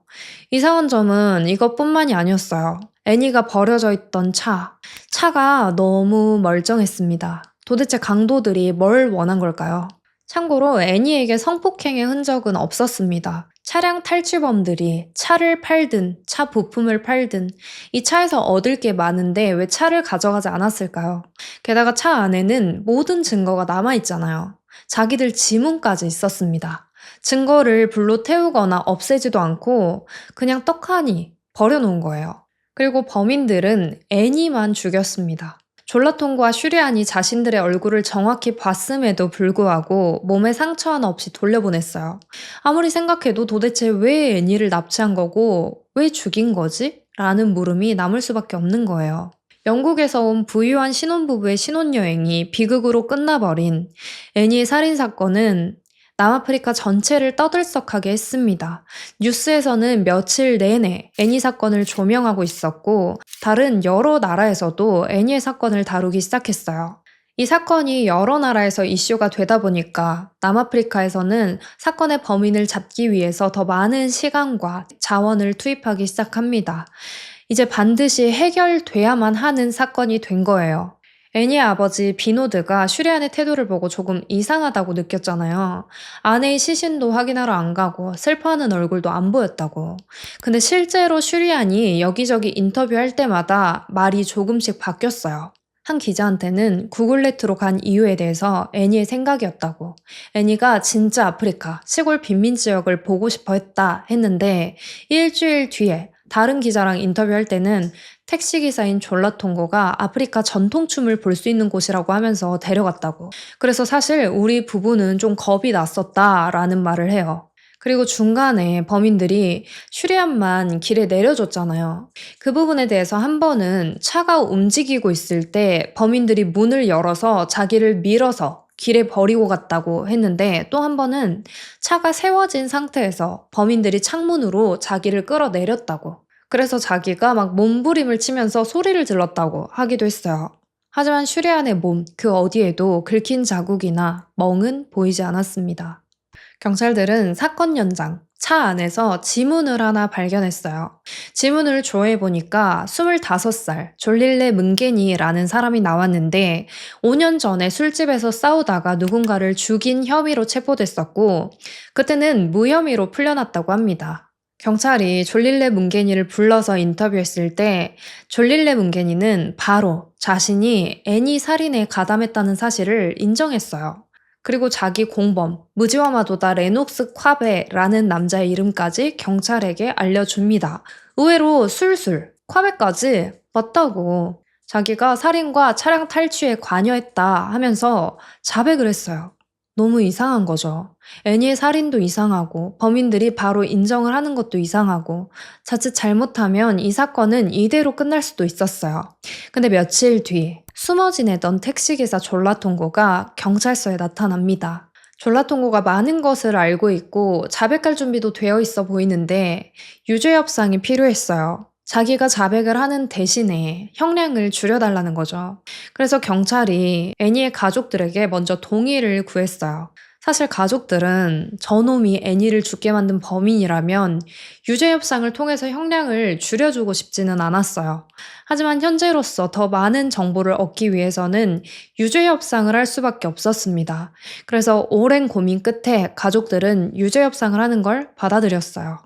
이상한 점은 이것뿐만이 아니었어요. 애니가 버려져 있던 차가 너무 멀쩡했습니다. 도대체 강도들이 뭘 원한 걸까요? 참고로 애니에게 성폭행의 흔적은 없었습니다. 차량 탈취범들이 차를 팔든 차 부품을 팔든 이 차에서 얻을 게 많은데 왜 차를 가져가지 않았을까요? 게다가 차 안에는 모든 증거가 남아있잖아요. 자기들 지문까지 있었습니다. 증거를 불로 태우거나 없애지도 않고 그냥 떡하니 버려놓은 거예요. 그리고 범인들은 애니만 죽였습니다. 졸라통과 슈리안이 자신들의 얼굴을 정확히 봤음에도 불구하고 몸에 상처 하나 없이 돌려보냈어요. 아무리 생각해도 도대체 왜 애니를 납치한 거고 왜 죽인 거지? 라는 물음이 남을 수밖에 없는 거예요. 영국에서 온 부유한 신혼부부의 신혼여행이 비극으로 끝나버린 애니의 살인사건은 남아프리카 전체를 떠들썩하게 했습니다. 뉴스에서는 며칠 내내 애니 사건을 조명하고 있었고 다른 여러 나라에서도 애니의 사건을 다루기 시작했어요. 이 사건이 여러 나라에서 이슈가 되다 보니까 남아프리카에서는 사건의 범인을 잡기 위해서 더 많은 시간과 자원을 투입하기 시작합니다. 이제 반드시 해결돼야만 하는 사건이 된 거예요. 애니의 아버지 비노드가 슈리안의 태도를 보고 조금 이상하다고 느꼈잖아요. 아내의 시신도 확인하러 안 가고 슬퍼하는 얼굴도 안 보였다고. 근데 실제로 슈리안이 여기저기 인터뷰할 때마다 말이 조금씩 바뀌었어요. 한 기자한테는 구글렛으로 간 이유에 대해서 애니의 생각이었다고. 애니가 진짜 아프리카 시골 빈민 지역을 보고 싶어 했는데 일주일 뒤에 다른 기자랑 인터뷰할 때는 택시기사인 졸라통고가 아프리카 전통춤을 볼 수 있는 곳이라고 하면서 데려갔다고. 그래서 사실 우리 부부는 좀 겁이 났었다라는 말을 해요. 그리고 중간에 범인들이 슈리안만 길에 내려줬잖아요. 그 부분에 대해서 한 번은 차가 움직이고 있을 때 범인들이 문을 열어서 자기를 밀어서 길에 버리고 갔다고 했는데 또 한 번은 차가 세워진 상태에서 범인들이 창문으로 자기를 끌어내렸다고. 그래서 자기가 막 몸부림을 치면서 소리를 질렀다고 하기도 했어요. 하지만 슈리안의 몸 그 어디에도 긁힌 자국이나 멍은 보이지 않았습니다. 경찰들은 사건 현장, 차 안에서 지문을 하나 발견했어요. 지문을 조회해보니까 25살 졸릴레 문게니라는 사람이 나왔는데 5년 전에 술집에서 싸우다가 누군가를 죽인 혐의로 체포됐었고 그때는 무혐의로 풀려났다고 합니다. 경찰이 졸릴레 문게니를 불러서 인터뷰했을 때 졸릴레 문게니는 바로 자신이 애니 살인에 가담했다는 사실을 인정했어요. 그리고 자기 공범 무지와마도다 레녹스 콰베라는 남자의 이름까지 경찰에게 알려줍니다. 의외로 술술 콰베까지 맞다고 자기가 살인과 차량 탈취에 관여했다 하면서 자백을 했어요. 너무 이상한 거죠. 애니의 살인도 이상하고 범인들이 바로 인정을 하는 것도 이상하고 자칫 잘못하면 이 사건은 이대로 끝날 수도 있었어요. 근데 며칠 뒤 숨어 지내던 택시기사 졸라통고가 경찰서에 나타납니다. 졸라통고가 많은 것을 알고 있고 자백할 준비도 되어 있어 보이는데 유죄 협상이 필요했어요. 자기가 자백을 하는 대신에 형량을 줄여달라는 거죠. 그래서 경찰이 애니의 가족들에게 먼저 동의를 구했어요. 사실 가족들은 저놈이 애니를 죽게 만든 범인이라면 유죄 협상을 통해서 형량을 줄여주고 싶지는 않았어요. 하지만 현재로서 더 많은 정보를 얻기 위해서는 유죄 협상을 할 수밖에 없었습니다. 그래서 오랜 고민 끝에 가족들은 유죄 협상을 하는 걸 받아들였어요.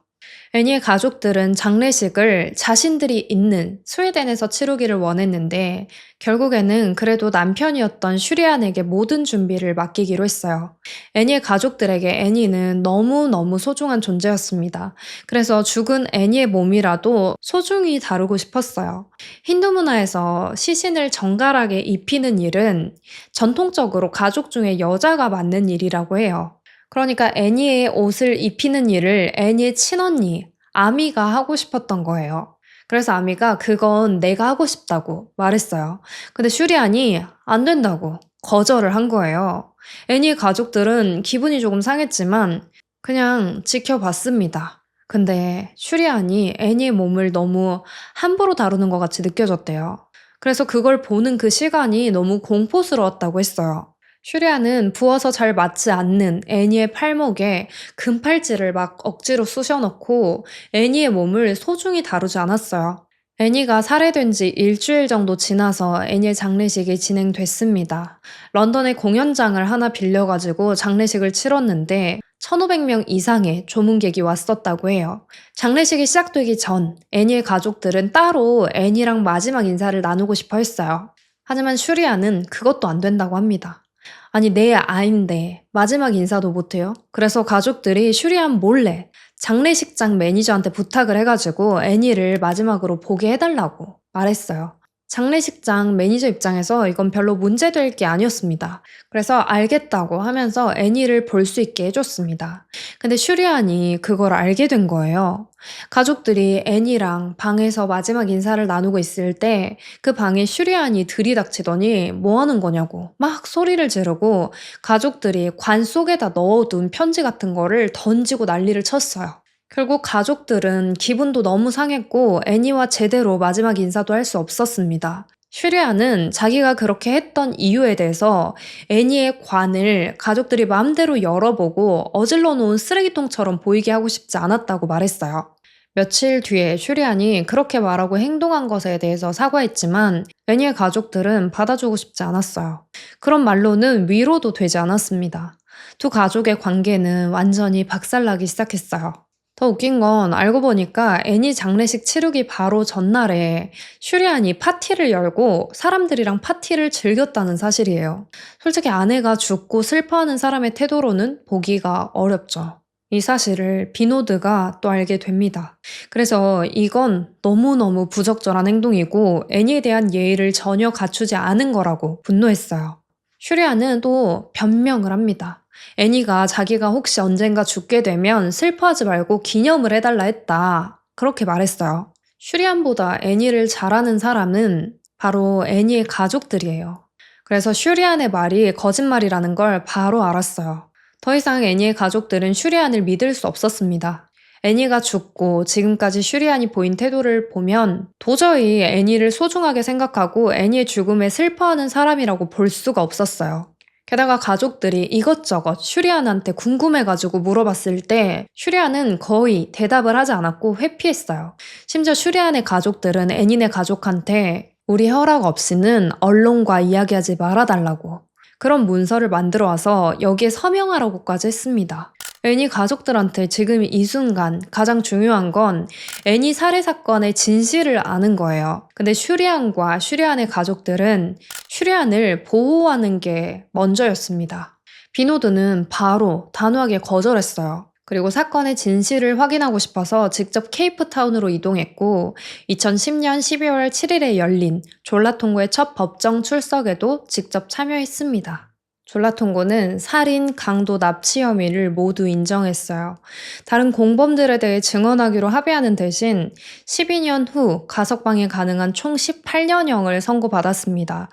애니의 가족들은 장례식을 자신들이 있는 스웨덴에서 치르기를 원했는데 결국에는 그래도 남편이었던 슈리안에게 모든 준비를 맡기기로 했어요. 애니의 가족들에게 애니는 너무너무 소중한 존재였습니다. 그래서 죽은 애니의 몸이라도 소중히 다루고 싶었어요. 힌두 문화에서 시신을 정갈하게 입히는 일은 전통적으로 가족 중에 여자가 맡는 일이라고 해요. 그러니까 애니의 옷을 입히는 일을 애니의 친언니, 아미가 하고 싶었던 거예요. 그래서 아미가 그건 내가 하고 싶다고 말했어요. 근데 슈리안이 안 된다고 거절을 한 거예요. 애니의 가족들은 기분이 조금 상했지만 그냥 지켜봤습니다. 근데 슈리안이 애니의 몸을 너무 함부로 다루는 것 같이 느껴졌대요. 그래서 그걸 보는 그 시간이 너무 공포스러웠다고 했어요. 슈리안은 부어서 잘 맞지 않는 애니의 팔목에 금팔찌를 막 억지로 쑤셔넣고 애니의 몸을 소중히 다루지 않았어요. 애니가 살해된 지 일주일 정도 지나서 애니의 장례식이 진행됐습니다. 런던의 공연장을 하나 빌려가지고 장례식을 치렀는데 1,500명 이상의 조문객이 왔었다고 해요. 장례식이 시작되기 전 애니의 가족들은 따로 애니랑 마지막 인사를 나누고 싶어 했어요. 하지만 슈리안은 그것도 안 된다고 합니다. 아니, 내 아인데 마지막 인사도 못해요? 그래서 가족들이 슈리안 몰래 장례식장 매니저한테 부탁을 해가지고 애니를 마지막으로 보게 해달라고 말했어요. 장례식장 매니저 입장에서 이건 별로 문제될 게 아니었습니다. 그래서 알겠다고 하면서 애니를 볼 수 있게 해줬습니다. 근데 슈리안이 그걸 알게 된 거예요. 가족들이 애니랑 방에서 마지막 인사를 나누고 있을 때 그 방에 슈리안이 들이닥치더니 뭐 하는 거냐고 막 소리를 지르고 가족들이 관 속에다 넣어둔 편지 같은 거를 던지고 난리를 쳤어요. 결국 가족들은 기분도 너무 상했고 애니와 제대로 마지막 인사도 할 수 없었습니다. 슈리안은 자기가 그렇게 했던 이유에 대해서 애니의 관을 가족들이 마음대로 열어보고 어질러 놓은 쓰레기통처럼 보이게 하고 싶지 않았다고 말했어요. 며칠 뒤에 슈리안이 그렇게 말하고 행동한 것에 대해서 사과했지만 애니의 가족들은 받아주고 싶지 않았어요. 그런 말로는 위로도 되지 않았습니다. 두 가족의 관계는 완전히 박살나기 시작했어요. 더 웃긴 건 알고 보니까 애니 장례식 치르기 바로 전날에 슈리안이 파티를 열고 사람들이랑 파티를 즐겼다는 사실이에요. 솔직히 아내가 죽고 슬퍼하는 사람의 태도로는 보기가 어렵죠. 이 사실을 비노드가 또 알게 됩니다. 그래서 이건 너무너무 부적절한 행동이고 애니에 대한 예의를 전혀 갖추지 않은 거라고 분노했어요. 슈리안은 또 변명을 합니다. 애니가 자기가 혹시 언젠가 죽게 되면 슬퍼하지 말고 기념을 해달라 했다. 그렇게 말했어요. 슈리안보다 애니를 잘 아는 사람은 바로 애니의 가족들이에요. 그래서 슈리안의 말이 거짓말이라는 걸 바로 알았어요. 더 이상 애니의 가족들은 슈리안을 믿을 수 없었습니다. 애니가 죽고 지금까지 슈리안이 보인 태도를 보면 도저히 애니를 소중하게 생각하고 애니의 죽음에 슬퍼하는 사람이라고 볼 수가 없었어요. 게다가 가족들이 이것저것 슈리안한테 궁금해가지고 물어봤을 때 슈리안은 거의 대답을 하지 않았고 회피했어요. 심지어 슈리안의 가족들은 애니네 가족한테 우리 허락 없이는 언론과 이야기하지 말아달라고 그런 문서를 만들어 와서 여기에 서명하라고까지 했습니다. 애니 가족들한테 지금 이 순간 가장 중요한 건 애니 살해 사건의 진실을 아는 거예요. 근데 슈리안과 슈리안의 가족들은 슈리안을 보호하는 게 먼저였습니다. 비노드는 바로 단호하게 거절했어요. 그리고 사건의 진실을 확인하고 싶어서 직접 케이프타운으로 이동했고 2010년 12월 7일에 열린 졸라통고의 첫 법정 출석에도 직접 참여했습니다. 졸라통고는 살인, 강도, 납치 혐의를 모두 인정했어요. 다른 공범들에 대해 증언하기로 합의하는 대신 12년 후 가석방이 가능한 총 18년형을 선고받았습니다.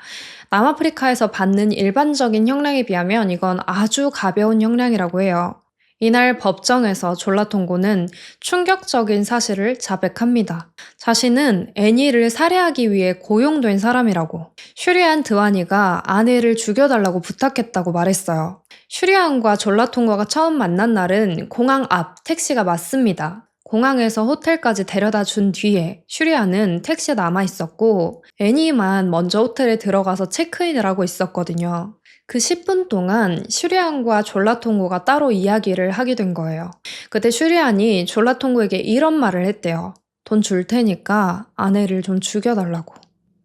남아프리카에서 받는 일반적인 형량에 비하면 이건 아주 가벼운 형량이라고 해요. 이날 법정에서 졸라통고는 충격적인 사실을 자백합니다. 자신은 애니를 살해하기 위해 고용된 사람이라고, 슈리안 드와니가 아내를 죽여달라고 부탁했다고 말했어요. 슈리안과 졸라통고가 처음 만난 날은 공항 앞 택시가 맞습니다. 공항에서 호텔까지 데려다 준 뒤에 슈리안은 택시에 남아 있었고 애니만 먼저 호텔에 들어가서 체크인을 하고 있었거든요. 그 10분 동안 슈리안과 졸라통고가 따로 이야기를 하게 된 거예요. 그때 슈리안이 졸라통고에게 이런 말을 했대요. 돈 줄 테니까 아내를 좀 죽여달라고.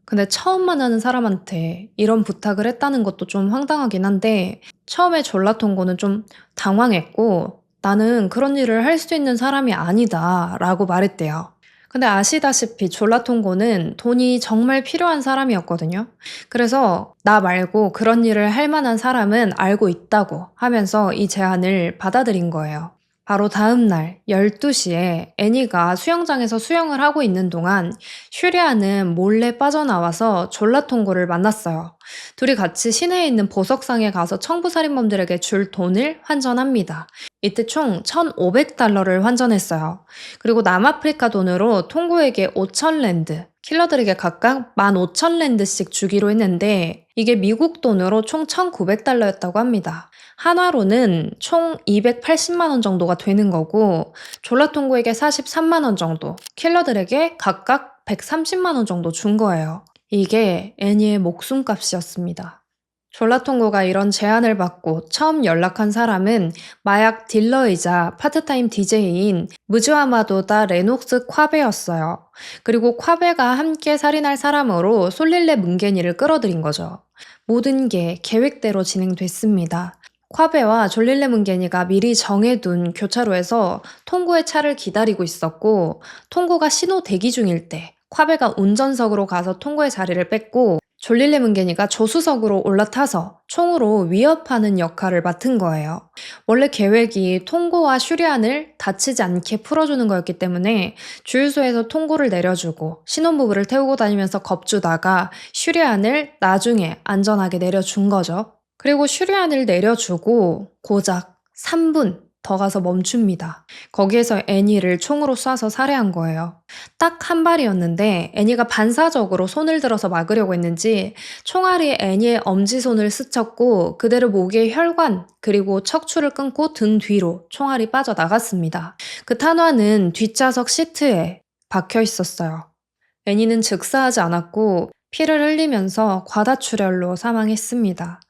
근데 처음 만나는 사람한테 이런 부탁을 했다는 것도 좀 황당하긴 한데 처음에 졸라통고는 좀 당황했고 나는 그런 일을 할 수 있는 사람이 아니다 라고 말했대요. 근데 아시다시피 졸라통고는 돈이 정말 필요한 사람이었거든요. 그래서 나 말고 그런 일을 할 만한 사람은 알고 있다고 하면서 이 제안을 받아들인 거예요. 바로 다음 날 12시에 애니가 수영장에서 수영을 하고 있는 동안 슈리아는 몰래 빠져나와서 졸라통고를 만났어요. 둘이 같이 시내에 있는 보석상에 가서 청부살인범들에게 줄 돈을 환전합니다. 이때 총 1,500달러를 환전했어요. 그리고 남아프리카 돈으로 통고에게 5,000랜드, 킬러들에게 각각 15,000랜드씩 주기로 했는데 이게 미국 돈으로 총 1,900달러였다고 합니다. 한화로는 총 280만 원 정도가 되는 거고 졸라통고에게 43만 원 정도, 킬러들에게 각각 130만 원 정도 준 거예요. 이게 애니의 목숨값이었습니다. 졸라통고가 이런 제안을 받고 처음 연락한 사람은 마약 딜러이자 파트타임 DJ인 무즈와마도다 레녹스 콰베였어요. 그리고 콰베가 함께 살인할 사람으로 솔릴레 문게니를 끌어들인 거죠. 모든 게 계획대로 진행됐습니다. 콰베와 졸릴레 문게니가 미리 정해둔 교차로에서 통고의 차를 기다리고 있었고 통고가 신호 대기 중일 때 콰베가 운전석으로 가서 통고의 자리를 뺐고 졸릴레 문게니가 조수석으로 올라타서 총으로 위협하는 역할을 맡은 거예요. 원래 계획이 통고와 슈리안을 다치지 않게 풀어주는 거였기 때문에 주유소에서 통고를 내려주고 신혼부부를 태우고 다니면서 겁주다가 슈리안을 나중에 안전하게 내려준 거죠. 그리고 슈리안을 내려주고 고작 3분 더 가서 멈춥니다. 거기에서 애니를 총으로 쏴서 살해한 거예요. 딱 한 발이었는데 애니가 반사적으로 손을 들어서 막으려고 했는지 총알이 애니의 엄지손을 스쳤고 그대로 목의 혈관 그리고 척추를 끊고 등 뒤로 총알이 빠져나갔습니다. 그 탄환은 뒷좌석 시트에 박혀 있었어요. 애니는 즉사하지 않았고 피를 흘리면서 과다출혈로 사망했습니다.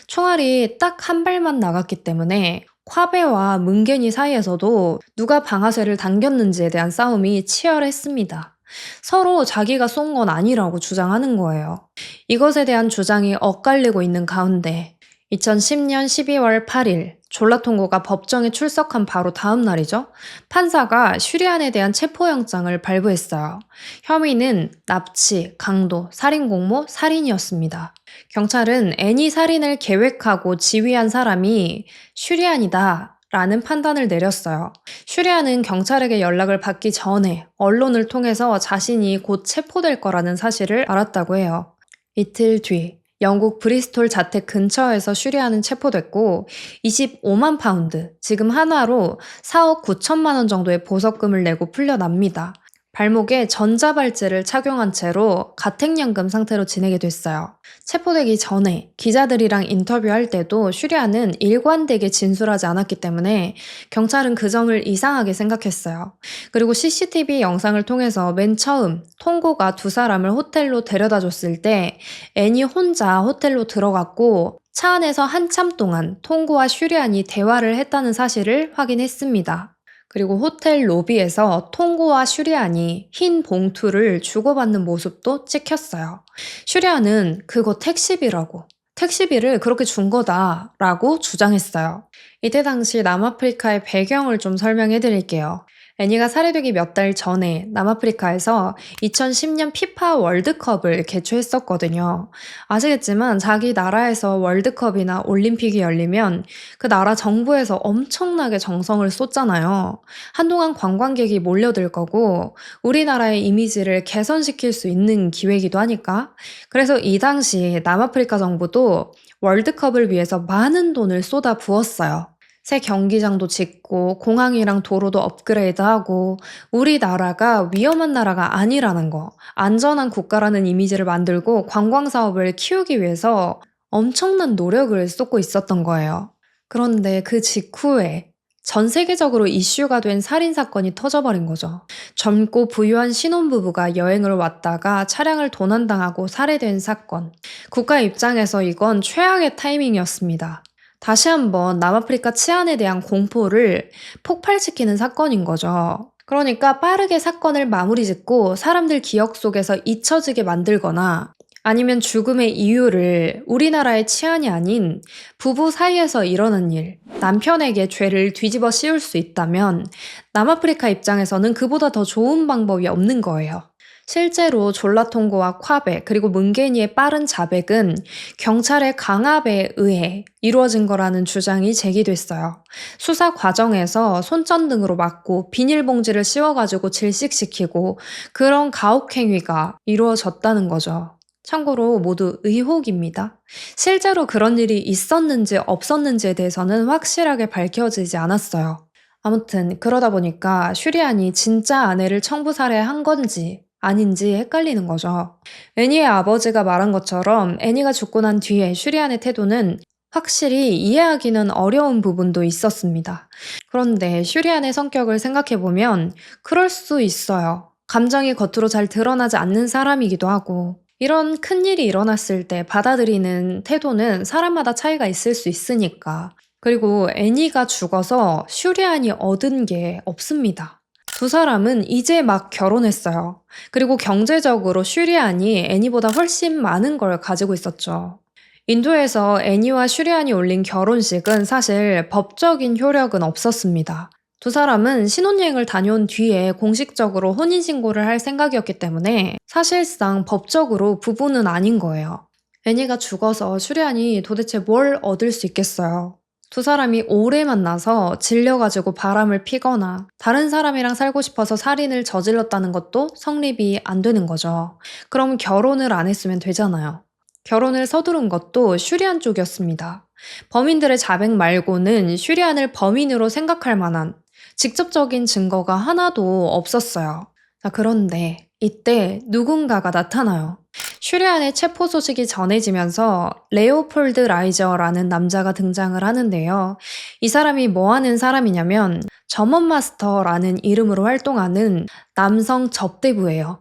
총알이 딱 한 발만 나갔기 때문에 콰베와 문게니 사이에서도 누가 방아쇠를 당겼는지에 대한 싸움이 치열했습니다. 서로 자기가 쏜 건 아니라고 주장하는 거예요. 이것에 대한 주장이 엇갈리고 있는 가운데 2010년 12월 8일 졸라통고가 법정에 출석한 바로 다음 날이죠. 판사가 슈리안에 대한 체포영장을 발부했어요. 혐의는 납치, 강도, 살인공모, 살인이었습니다. 경찰은 애니 살인을 계획하고 지휘한 사람이 슈리안이다 라는 판단을 내렸어요. 슈리안은 경찰에게 연락을 받기 전에 언론을 통해서 자신이 곧 체포될 거라는 사실을 알았다고 해요. 이틀 뒤 영국 브리스톨 자택 근처에서 슈리안은 체포됐고 25만 파운드, 지금 한화로 4억 9천만 원 정도의 보석금을 내고 풀려납니다. 발목에 전자발찌를 착용한 채로 가택연금 상태로 지내게 됐어요. 체포되기 전에 기자들이랑 인터뷰할 때도 슈리안은 일관되게 진술하지 않았기 때문에 경찰은 그 점을 이상하게 생각했어요. 그리고 CCTV 영상을 통해서 맨 처음 통고가 두 사람을 호텔로 데려다 줬을 때 애니 혼자 호텔로 들어갔고 차 안에서 한참 동안 통고와 슈리안이 대화를 했다는 사실을 확인했습니다. 그리고 호텔 로비에서 통고와 슈리안이 흰 봉투를 주고받는 모습도 찍혔어요. 슈리안은 그거 택시비라고, 택시비를 그렇게 준 거다라고 주장했어요. 이때 당시 남아프리카의 배경을 좀 설명해 드릴게요. 애니가 살해되기 몇 달 전에 남아프리카에서 2010년 피파 월드컵을 개최했었거든요. 아시겠지만 자기 나라에서 월드컵이나 올림픽이 열리면 그 나라 정부에서 엄청나게 정성을 쏟잖아요. 한동안 관광객이 몰려들 거고 우리나라의 이미지를 개선시킬 수 있는 기회이기도 하니까. 그래서 이 당시 남아프리카 정부도 월드컵을 위해서 많은 돈을 쏟아 부었어요. 새 경기장도 짓고 공항이랑 도로도 업그레이드하고 우리나라가 위험한 나라가 아니라는 거, 안전한 국가라는 이미지를 만들고 관광 사업을 키우기 위해서 엄청난 노력을 쏟고 있었던 거예요. 그런데 그 직후에 전 세계적으로 이슈가 된 살인 사건이 터져버린 거죠. 젊고 부유한 신혼부부가 여행을 왔다가 차량을 도난당하고 살해된 사건. 국가 입장에서 이건 최악의 타이밍이었습니다. 다시 한번 남아프리카 치안에 대한 공포를 폭발시키는 사건인 거죠. 그러니까 빠르게 사건을 마무리 짓고 사람들 기억 속에서 잊혀지게 만들거나 아니면 죽음의 이유를 우리나라의 치안이 아닌 부부 사이에서 일어난 일, 남편에게 죄를 뒤집어 씌울 수 있다면 남아프리카 입장에서는 그보다 더 좋은 방법이 없는 거예요. 실제로 졸라통고와 콰베 그리고 뭉게니의 빠른 자백은 경찰의 강압에 의해 이루어진 거라는 주장이 제기됐어요. 수사 과정에서 손전등으로 막고 비닐봉지를 씌워가지고 질식시키고 그런 가혹행위가 이루어졌다는 거죠. 참고로 모두 의혹입니다. 실제로 그런 일이 있었는지 없었는지에 대해서는 확실하게 밝혀지지 않았어요. 아무튼 그러다 보니까 슈리안이 진짜 아내를 청부 살해한 건지 아닌지 헷갈리는 거죠. 애니의 아버지가 말한 것처럼 애니가 죽고 난 뒤에 슈리안의 태도는 확실히 이해하기는 어려운 부분도 있었습니다. 그런데 슈리안의 성격을 생각해보면 그럴 수 있어요. 감정이 겉으로 잘 드러나지 않는 사람이기도 하고 이런 큰일이 일어났을 때 받아들이는 태도는 사람마다 차이가 있을 수 있으니까. 그리고 애니가 죽어서 슈리안이 얻은 게 없습니다. 두 사람은 이제 막 결혼했어요. 그리고 경제적으로 슈리안이 애니보다 훨씬 많은 걸 가지고 있었죠. 인도에서 애니와 슈리안이 올린 결혼식은 사실 법적인 효력은 없었습니다. 두 사람은 신혼여행을 다녀온 뒤에 공식적으로 혼인신고를 할 생각이었기 때문에 사실상 법적으로 부부는 아닌 거예요. 애니가 죽어서 슈리안이 도대체 뭘 얻을 수 있겠어요. 두 사람이 오래 만나서 질려가지고 바람을 피거나 다른 사람이랑 살고 싶어서 살인을 저질렀다는 것도 성립이 안 되는 거죠. 그럼 결혼을 안 했으면 되잖아요. 결혼을 서두른 것도 슈리안 쪽이었습니다. 범인들의 자백 말고는 슈리안을 범인으로 생각할 만한 직접적인 증거가 하나도 없었어요. 자, 그런데 이때 누군가가 나타나요. 슈리안의 체포 소식이 전해지면서 레오폴드 라이저라는 남자가 등장을 하는데요. 이 사람이 뭐 하는 사람이냐면 점원 마스터라는 이름으로 활동하는 남성 접대부예요.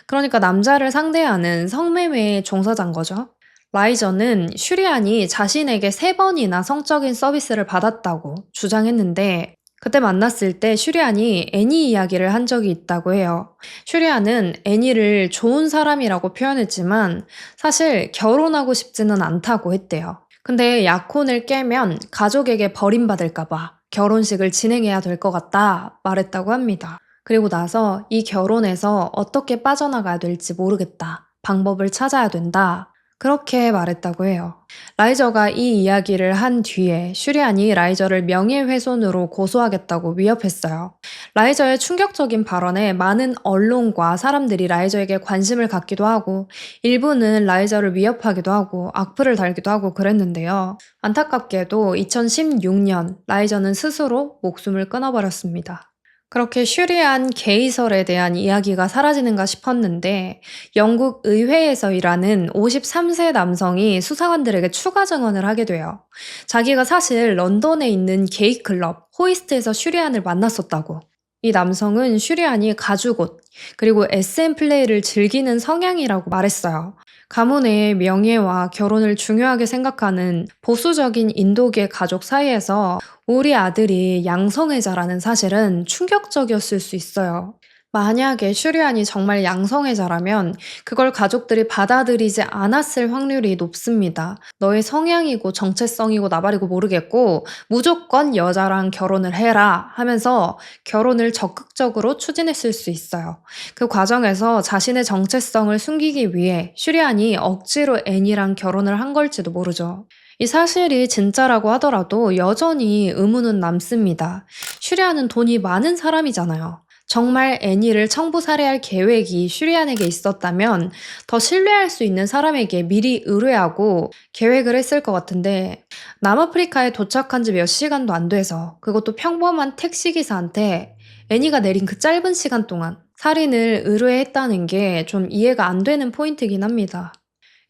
그러니까 남자를 상대하는 성매매 종사자인 거죠. 라이저는 슈리안이 자신에게 3번이나 성적인 서비스를 받았다고 주장했는데 그때 만났을 때 슈리안이 애니 이야기를 한 적이 있다고 해요. 슈리안은 애니를 좋은 사람이라고 표현했지만 사실 결혼하고 싶지는 않다고 했대요. 근데 약혼을 깨면 가족에게 버림받을까봐 결혼식을 진행해야 될 것 같다 말했다고 합니다. 그리고 나서 이 결혼에서 어떻게 빠져나가야 될지 모르겠다. 방법을 찾아야 된다. 그렇게 말했다고 해요. 라이저가 이 이야기를 한 뒤에 슈리안이 라이저를 명예훼손으로 고소하겠다고 위협했어요. 라이저의 충격적인 발언에 많은 언론과 사람들이 라이저에게 관심을 갖기도 하고 일부는 라이저를 위협하기도 하고 악플을 달기도 하고 그랬는데요. 안타깝게도 2016년 라이저는 스스로 목숨을 끊어버렸습니다. 그렇게 슈리안 게이설에 대한 이야기가 사라지는가 싶었는데 영국 의회에서 일하는 53세 남성이 수사관들에게 추가 증언을 하게 돼요. 자기가 사실 런던에 있는 게이 클럽 호이스트에서 슈리안을 만났었다고. 이 남성은 슈리안이 가죽옷 그리고 SM 플레이를 즐기는 성향이라고 말했어요. 가문의 명예와 결혼을 중요하게 생각하는 보수적인 인도계 가족 사이에서 우리 아들이 양성애자라는 사실은 충격적이었을 수 있어요. 만약에 슈리안이 정말 양성애자라면 그걸 가족들이 받아들이지 않았을 확률이 높습니다. 너의 성향이고 정체성이고 나발이고 모르겠고 무조건 여자랑 결혼을 해라 하면서 결혼을 적극적으로 추진했을 수 있어요. 그 과정에서 자신의 정체성을 숨기기 위해 슈리안이 억지로 애니랑 결혼을 한 걸지도 모르죠. 이 사실이 진짜라고 하더라도 여전히 의문은 남습니다. 슈리안은 돈이 많은 사람이잖아요. 정말 애니를 청부 살해할 계획이 슈리안에게 있었다면 더 신뢰할 수 있는 사람에게 미리 의뢰하고 계획을 했을 것 같은데 남아프리카에 도착한 지 몇 시간도 안 돼서 그것도 평범한 택시기사한테 애니가 내린 그 짧은 시간 동안 살인을 의뢰했다는 게 좀 이해가 안 되는 포인트긴 합니다.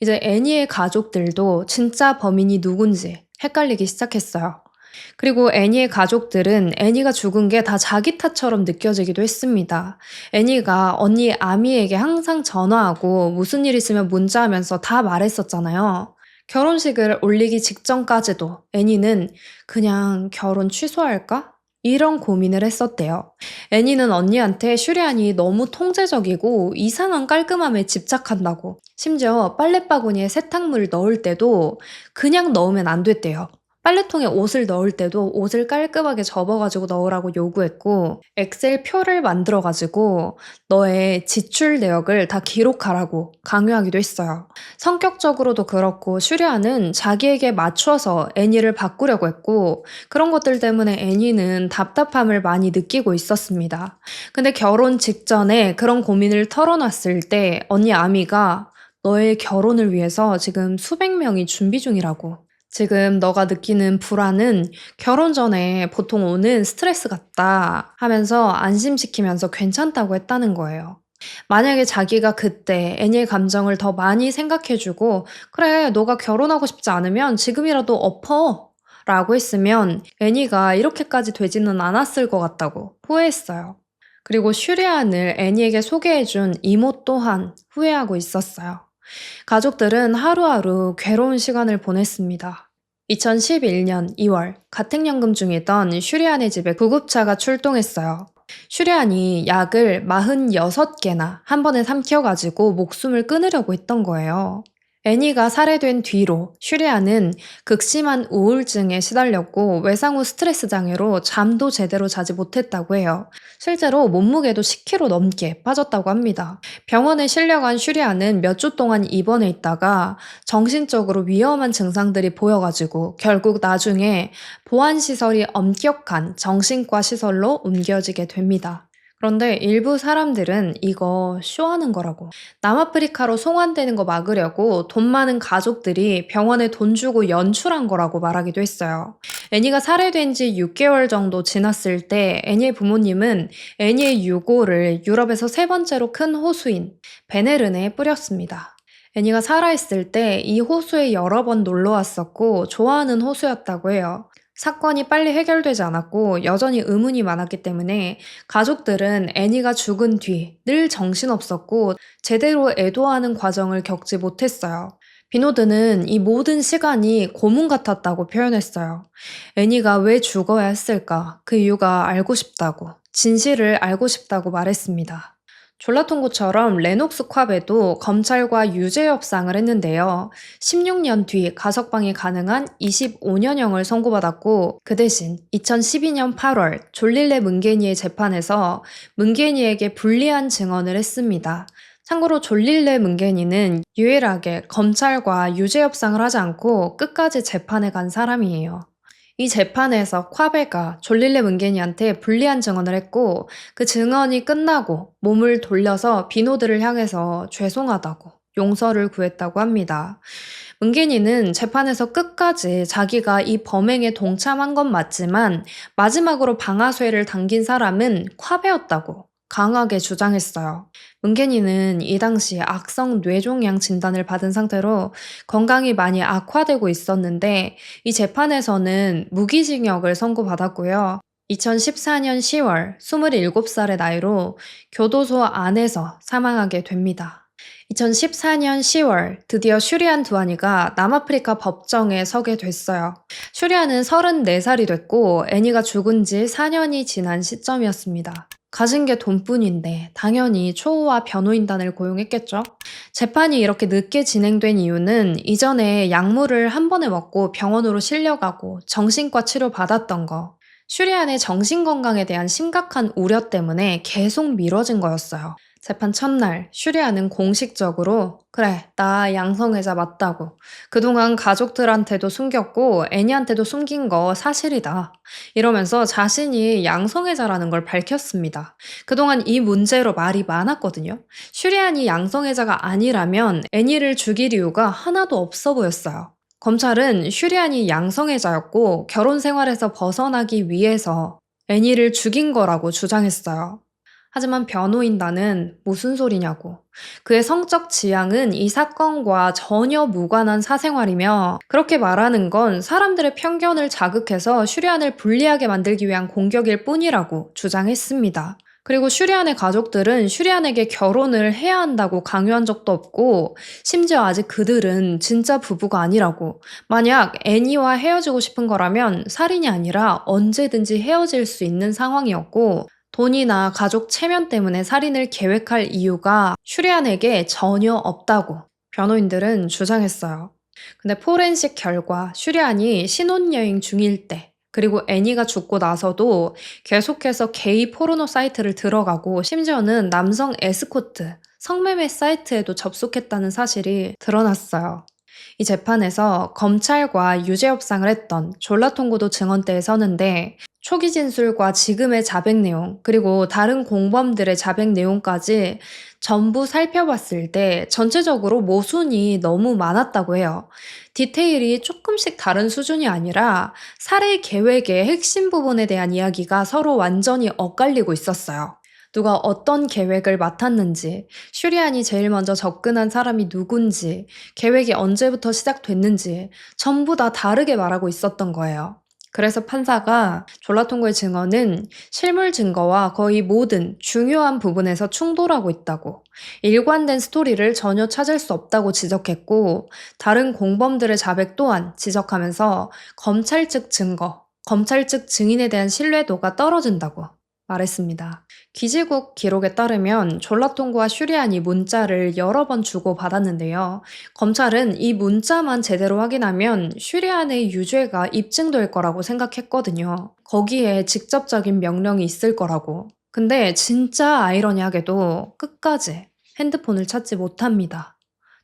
이제 애니의 가족들도 진짜 범인이 누군지 헷갈리기 시작했어요. 그리고 애니의 가족들은 애니가 죽은 게 다 자기 탓처럼 느껴지기도 했습니다. 애니가 언니 아미에게 항상 전화하고 무슨 일 있으면 문자하면서 다 말했었잖아요. 결혼식을 올리기 직전까지도 애니는 그냥 결혼 취소할까? 이런 고민을 했었대요. 애니는 언니한테 슈리안이 너무 통제적이고 이상한 깔끔함에 집착한다고. 심지어 빨래바구니에 세탁물 넣을 때도 그냥 넣으면 안 됐대요. 빨래통에 옷을 넣을 때도 옷을 깔끔하게 접어가지고 넣으라고 요구했고, 엑셀 표를 만들어가지고 너의 지출 내역을 다 기록하라고 강요하기도 했어요. 성격적으로도 그렇고 슈리안은 자기에게 맞춰서 애니를 바꾸려고 했고, 그런 것들 때문에 애니는 답답함을 많이 느끼고 있었습니다. 근데 결혼 직전에 그런 고민을 털어놨을 때 언니 아미가 너의 결혼을 위해서 지금 수백 명이 준비 중이라고. 지금 너가 느끼는 불안은 결혼 전에 보통 오는 스트레스 같다 하면서 안심시키면서 괜찮다고 했다는 거예요. 만약에 자기가 그때 애니의 감정을 더 많이 생각해주고, 그래, 너가 결혼하고 싶지 않으면 지금이라도 엎어! 라고 했으면 애니가 이렇게까지 되지는 않았을 것 같다고 후회했어요. 그리고 슈리안을 애니에게 소개해준 이모 또한 후회하고 있었어요. 가족들은 하루하루 괴로운 시간을 보냈습니다. 2011년 2월 가택연금 중이던 슈리안의 집에 구급차가 출동했어요. 슈리안이 약을 46개나 한 번에 삼켜가지고 목숨을 끊으려고 했던 거예요. 애니가 살해된 뒤로 슈리안은 극심한 우울증에 시달렸고 외상 후 스트레스 장애로 잠도 제대로 자지 못했다고 해요. 실제로 몸무게도 10kg 넘게 빠졌다고 합니다. 병원에 실려간 슈리안은 몇 주 동안 입원해 있다가 정신적으로 위험한 증상들이 보여가지고 결국 나중에 보안시설이 엄격한 정신과 시설로 옮겨지게 됩니다. 그런데 일부 사람들은 이거 쇼하는 거라고. 남아프리카로 송환되는 거 막으려고 돈 많은 가족들이 병원에 돈 주고 연출한 거라고 말하기도 했어요. 애니가 살해된 지 6개월 정도 지났을 때 애니의 부모님은 애니의 유골을 유럽에서 세 번째로 큰 호수인 베네른에 뿌렸습니다. 애니가 살아있을 때 이 호수에 여러 번 놀러 왔었고 좋아하는 호수였다고 해요. 사건이 빨리 해결되지 않았고 여전히 의문이 많았기 때문에 가족들은 애니가 죽은 뒤 늘 정신없었고 제대로 애도하는 과정을 겪지 못했어요. 비노드는 이 모든 시간이 고문 같았다고 표현했어요. 애니가 왜 죽어야 했을까? 그 이유가 알고 싶다고, 진실을 알고 싶다고 말했습니다. 졸라통고처럼 레녹스 캅에도 검찰과 유죄 협상을 했는데요. 16년 뒤 가석방이 가능한 25년형을 선고받았고 그 대신 2012년 8월 졸릴레 문게니의 재판에서 문게니에게 불리한 증언을 했습니다. 참고로 졸릴레 문게니는 유일하게 검찰과 유죄 협상을 하지 않고 끝까지 재판에 간 사람이에요. 이 재판에서 콰베가 졸릴레 문게니한테 불리한 증언을 했고 그 증언이 끝나고 몸을 돌려서 비노드를 향해서 죄송하다고 용서를 구했다고 합니다. 문게니는 재판에서 끝까지 자기가 이 범행에 동참한 건 맞지만 마지막으로 방아쇠를 당긴 사람은 콰베였다고 강하게 주장했어요. 문게니는 이 당시 악성 뇌종양 진단을 받은 상태로 건강이 많이 악화되고 있었는데 이 재판에서는 무기징역을 선고받았고요. 2014년 10월 27살의 나이로 교도소 안에서 사망하게 됩니다. 2014년 10월 드디어 슈리안 두아니가 남아프리카 법정에 서게 됐어요. 슈리안은 34살이 됐고 애니가 죽은 지 4년이 지난 시점이었습니다. 가진 게 돈뿐인데 당연히 초호화 변호인단을 고용했겠죠. 재판이 이렇게 늦게 진행된 이유는 이전에 약물을 한 번에 먹고 병원으로 실려가고 정신과 치료 받았던 거. 슈리안의 정신건강에 대한 심각한 우려 때문에 계속 미뤄진 거였어요. 재판 첫날 슈리안은 공식적으로 그래 나 양성애자 맞다고 그동안 가족들한테도 숨겼고 애니한테도 숨긴 거 사실이다 이러면서 자신이 양성애자라는 걸 밝혔습니다. 그동안 이 문제로 말이 많았거든요. 슈리안이 양성애자가 아니라면 애니를 죽일 이유가 하나도 없어 보였어요. 검찰은 슈리안이 양성애자였고 결혼 생활에서 벗어나기 위해서 애니를 죽인 거라고 주장했어요. 하지만 변호인단은 무슨 소리냐고. 그의 성적 지향은 이 사건과 전혀 무관한 사생활이며 그렇게 말하는 건 사람들의 편견을 자극해서 슈리안을 불리하게 만들기 위한 공격일 뿐이라고 주장했습니다. 그리고 슈리안의 가족들은 슈리안에게 결혼을 해야 한다고 강요한 적도 없고 심지어 아직 그들은 진짜 부부가 아니라고 만약 애니와 헤어지고 싶은 거라면 살인이 아니라 언제든지 헤어질 수 있는 상황이었고 돈이나 가족 체면 때문에 살인을 계획할 이유가 슈리안에게 전혀 없다고 변호인들은 주장했어요. 근데 포렌식 결과 슈리안이 신혼여행 중일 때 그리고 애니가 죽고 나서도 계속해서 게이 포르노 사이트를 들어가고 심지어는 남성 에스코트, 성매매 사이트에도 접속했다는 사실이 드러났어요. 이 재판에서 검찰과 유죄 협상을 했던 졸라통고도 증언대에 서는데 초기 진술과 지금의 자백 내용, 그리고 다른 공범들의 자백 내용까지 전부 살펴봤을 때 전체적으로 모순이 너무 많았다고 해요. 디테일이 조금씩 다른 수준이 아니라 살해 계획의 핵심 부분에 대한 이야기가 서로 완전히 엇갈리고 있었어요. 누가 어떤 계획을 맡았는지, 슈리안이 제일 먼저 접근한 사람이 누군지, 계획이 언제부터 시작됐는지 전부 다 다르게 말하고 있었던 거예요. 그래서 판사가 졸라통고의 증언은 실물 증거와 거의 모든 중요한 부분에서 충돌하고 있다고, 일관된 스토리를 전혀 찾을 수 없다고 지적했고, 다른 공범들의 자백 또한 지적하면서 검찰 측 증거, 검찰 측 증인에 대한 신뢰도가 떨어진다고 말했습니다. 기지국 기록에 따르면 졸라통고와 슈리안이 문자를 여러 번 주고받았는데요. 검찰은 이 문자만 제대로 확인하면 슈리안의 유죄가 입증될 거라고 생각했거든요. 거기에 직접적인 명령이 있을 거라고. 근데 진짜 아이러니하게도 끝까지 핸드폰을 찾지 못합니다.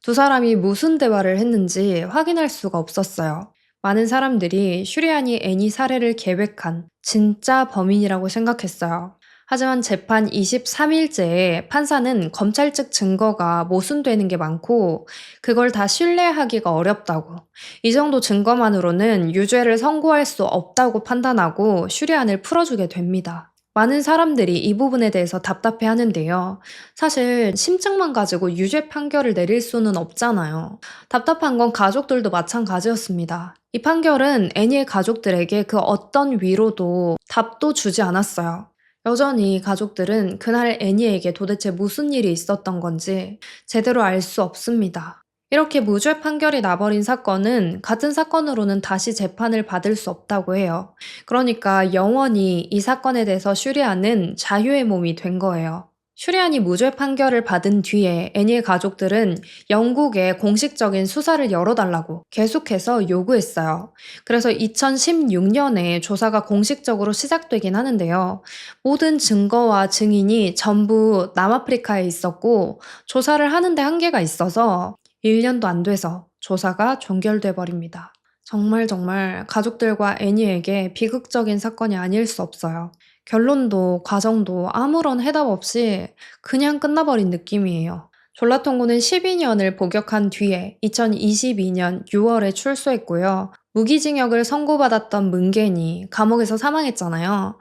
두 사람이 무슨 대화를 했는지 확인할 수가 없었어요. 많은 사람들이 슈리안이 애니 살해를 계획한 진짜 범인이라고 생각했어요. 하지만 재판 23일째에 판사는 검찰 측 증거가 모순되는 게 많고 그걸 다 신뢰하기가 어렵다고, 이 정도 증거만으로는 유죄를 선고할 수 없다고 판단하고 슈리안을 풀어주게 됩니다. 많은 사람들이 이 부분에 대해서 답답해 하는데요. 사실 심증만 가지고 유죄 판결을 내릴 수는 없잖아요. 답답한 건 가족들도 마찬가지였습니다. 이 판결은 애니의 가족들에게 그 어떤 위로도 답도 주지 않았어요. 여전히 가족들은 그날 애니에게 도대체 무슨 일이 있었던 건지 제대로 알 수 없습니다. 이렇게 무죄 판결이 나버린 사건은 같은 사건으로는 다시 재판을 받을 수 없다고 해요. 그러니까 영원히 이 사건에 대해서 슈리안은 자유의 몸이 된 거예요. 슈리안이 무죄 판결을 받은 뒤에 애니의 가족들은 영국에 공식적인 수사를 열어달라고 계속해서 요구했어요. 그래서 2016년에 조사가 공식적으로 시작되긴 하는데요. 모든 증거와 증인이 전부 남아프리카에 있었고 조사를 하는데 한계가 있어서 1년도 안 돼서 조사가 종결돼 버립니다. 정말 가족들과 애니에게 비극적인 사건이 아닐 수 없어요. 결론도 과정도 아무런 해답 없이 그냥 끝나버린 느낌이에요. 졸라통고는 12년을 복역한 뒤에 2022년 6월에 출소했고요. 무기징역을 선고받았던 문겐이 감옥에서 사망했잖아요.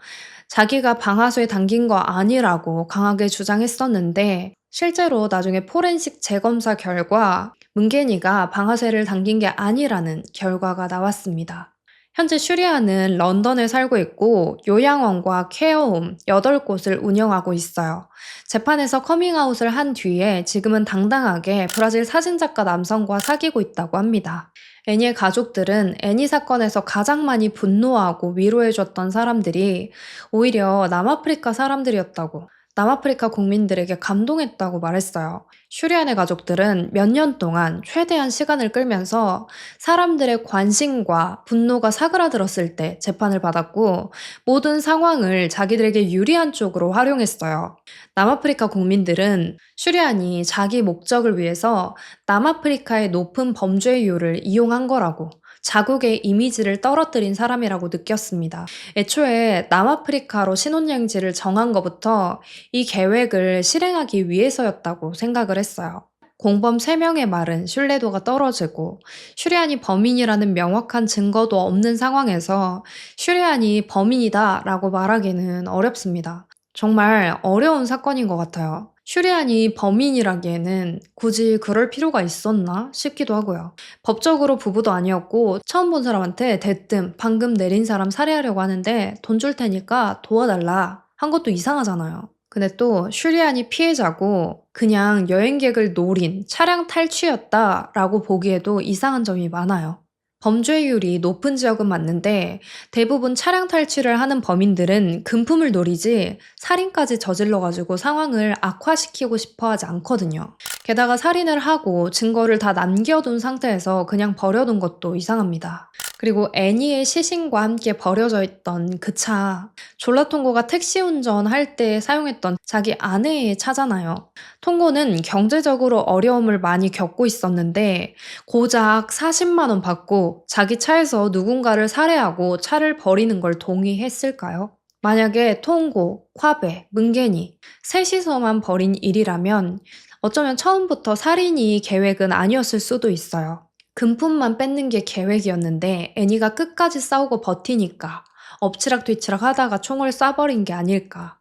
자기가 방아쇠에 당긴 거 아니라고 강하게 주장했었는데 실제로 나중에 포렌식 재검사 결과 문게니가 방아쇠를 당긴 게 아니라는 결과가 나왔습니다. 현재 슈리안은 런던에 살고 있고 요양원과 케어홈 8곳을 운영하고 있어요. 재판에서 커밍아웃을 한 뒤에 지금은 당당하게 브라질 사진작가 남성과 사귀고 있다고 합니다. 애니의 가족들은 애니 사건에서 가장 많이 분노하고 위로해줬던 사람들이 오히려 남아프리카 사람들이었다고, 남아프리카 국민들에게 감동했다고 말했어요. 슈리안의 가족들은 몇 년 동안 최대한 시간을 끌면서 사람들의 관심과 분노가 사그라들었을 때 재판을 받았고 모든 상황을 자기들에게 유리한 쪽으로 활용했어요. 남아프리카 국민들은 슈리안이 자기 목적을 위해서 남아프리카의 높은 범죄율을 이용한 거라고, 자국의 이미지를 떨어뜨린 사람이라고 느꼈습니다. 애초에 남아프리카로 신혼여행지를 정한 것부터 이 계획을 실행하기 위해서였다고 생각을 했어요. 공범 3명의 말은 신뢰도가 떨어지고 슈리안이 범인이라는 명확한 증거도 없는 상황에서 슈리안이 범인이다 라고 말하기는 어렵습니다. 정말 어려운 사건인 것 같아요. 슈리안이 범인이라기에는 굳이 그럴 필요가 있었나 싶기도 하고요. 법적으로 부부도 아니었고 처음 본 사람한테 대뜸 방금 내린 사람 살해하려고 하는데 돈 줄 테니까 도와달라 한 것도 이상하잖아요. 근데 또 슈리안이 피해자고 그냥 여행객을 노린 차량 탈취였다라고 보기에도 이상한 점이 많아요. 범죄율이 높은 지역은 맞는데 대부분 차량 탈취를 하는 범인들은 금품을 노리지 살인까지 저질러가지고 상황을 악화시키고 싶어 하지 않거든요. 게다가 살인을 하고 증거를 다 남겨둔 상태에서 그냥 버려둔 것도 이상합니다. 그리고 애니의 시신과 함께 버려져 있던 그 차, 졸라통고가 택시 운전할 때 사용했던 자기 아내의 차잖아요. 통고는 경제적으로 어려움을 많이 겪고 있었는데 고작 40만 원 받고 자기 차에서 누군가를 살해하고 차를 버리는 걸 동의했을까요? 만약에 통고, 콰베, 문게니 셋이서만 벌인 일이라면 어쩌면 처음부터 살인이 계획은 아니었을 수도 있어요. 금품만 뺏는 게 계획이었는데 애니가 끝까지 싸우고 버티니까 엎치락뒤치락 하다가 총을 쏴버린 게 아닐까.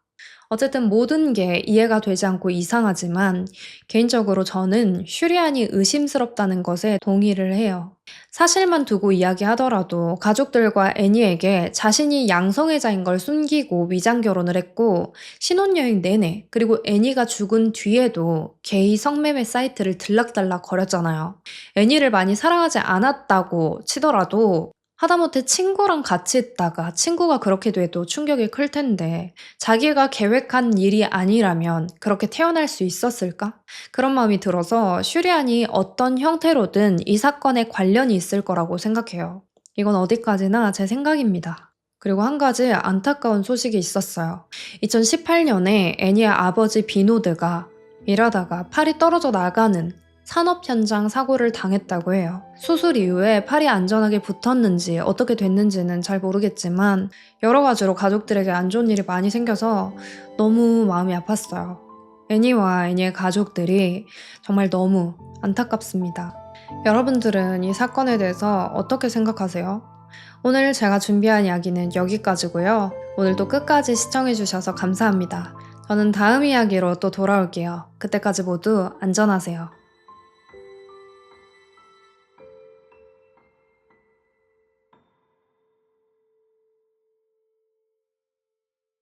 어쨌든 모든 게 이해가 되지 않고 이상하지만 개인적으로 저는 슈리안이 의심스럽다는 것에 동의를 해요. 사실만 두고 이야기하더라도 가족들과 애니에게 자신이 양성애자인 걸 숨기고 위장 결혼을 했고 신혼여행 내내 그리고 애니가 죽은 뒤에도 게이 성매매 사이트를 들락달락 거렸잖아요. 애니를 많이 사랑하지 않았다고 치더라도 하다못해 친구랑 같이 있다가 친구가 그렇게 돼도 충격이 클 텐데 자기가 계획한 일이 아니라면 그렇게 태어날 수 있었을까? 그런 마음이 들어서 슈리안이 어떤 형태로든 이 사건에 관련이 있을 거라고 생각해요. 이건 어디까지나 제 생각입니다. 그리고 한 가지 안타까운 소식이 있었어요. 2018년에 애니의 아버지 비노드가 일하다가 팔이 떨어져 나가는 산업 현장 사고를 당했다고 해요. 수술 이후에 팔이 안전하게 붙었는지 어떻게 됐는지는 잘 모르겠지만 여러 가지로 가족들에게 안 좋은 일이 많이 생겨서 너무 마음이 아팠어요. 애니와 애니의 가족들이 정말 너무 안타깝습니다. 여러분들은 이 사건에 대해서 어떻게 생각하세요? 오늘 제가 준비한 이야기는 여기까지고요. 오늘도 끝까지 시청해주셔서 감사합니다. 저는 다음 이야기로 또 돌아올게요. 그때까지 모두 안전하세요.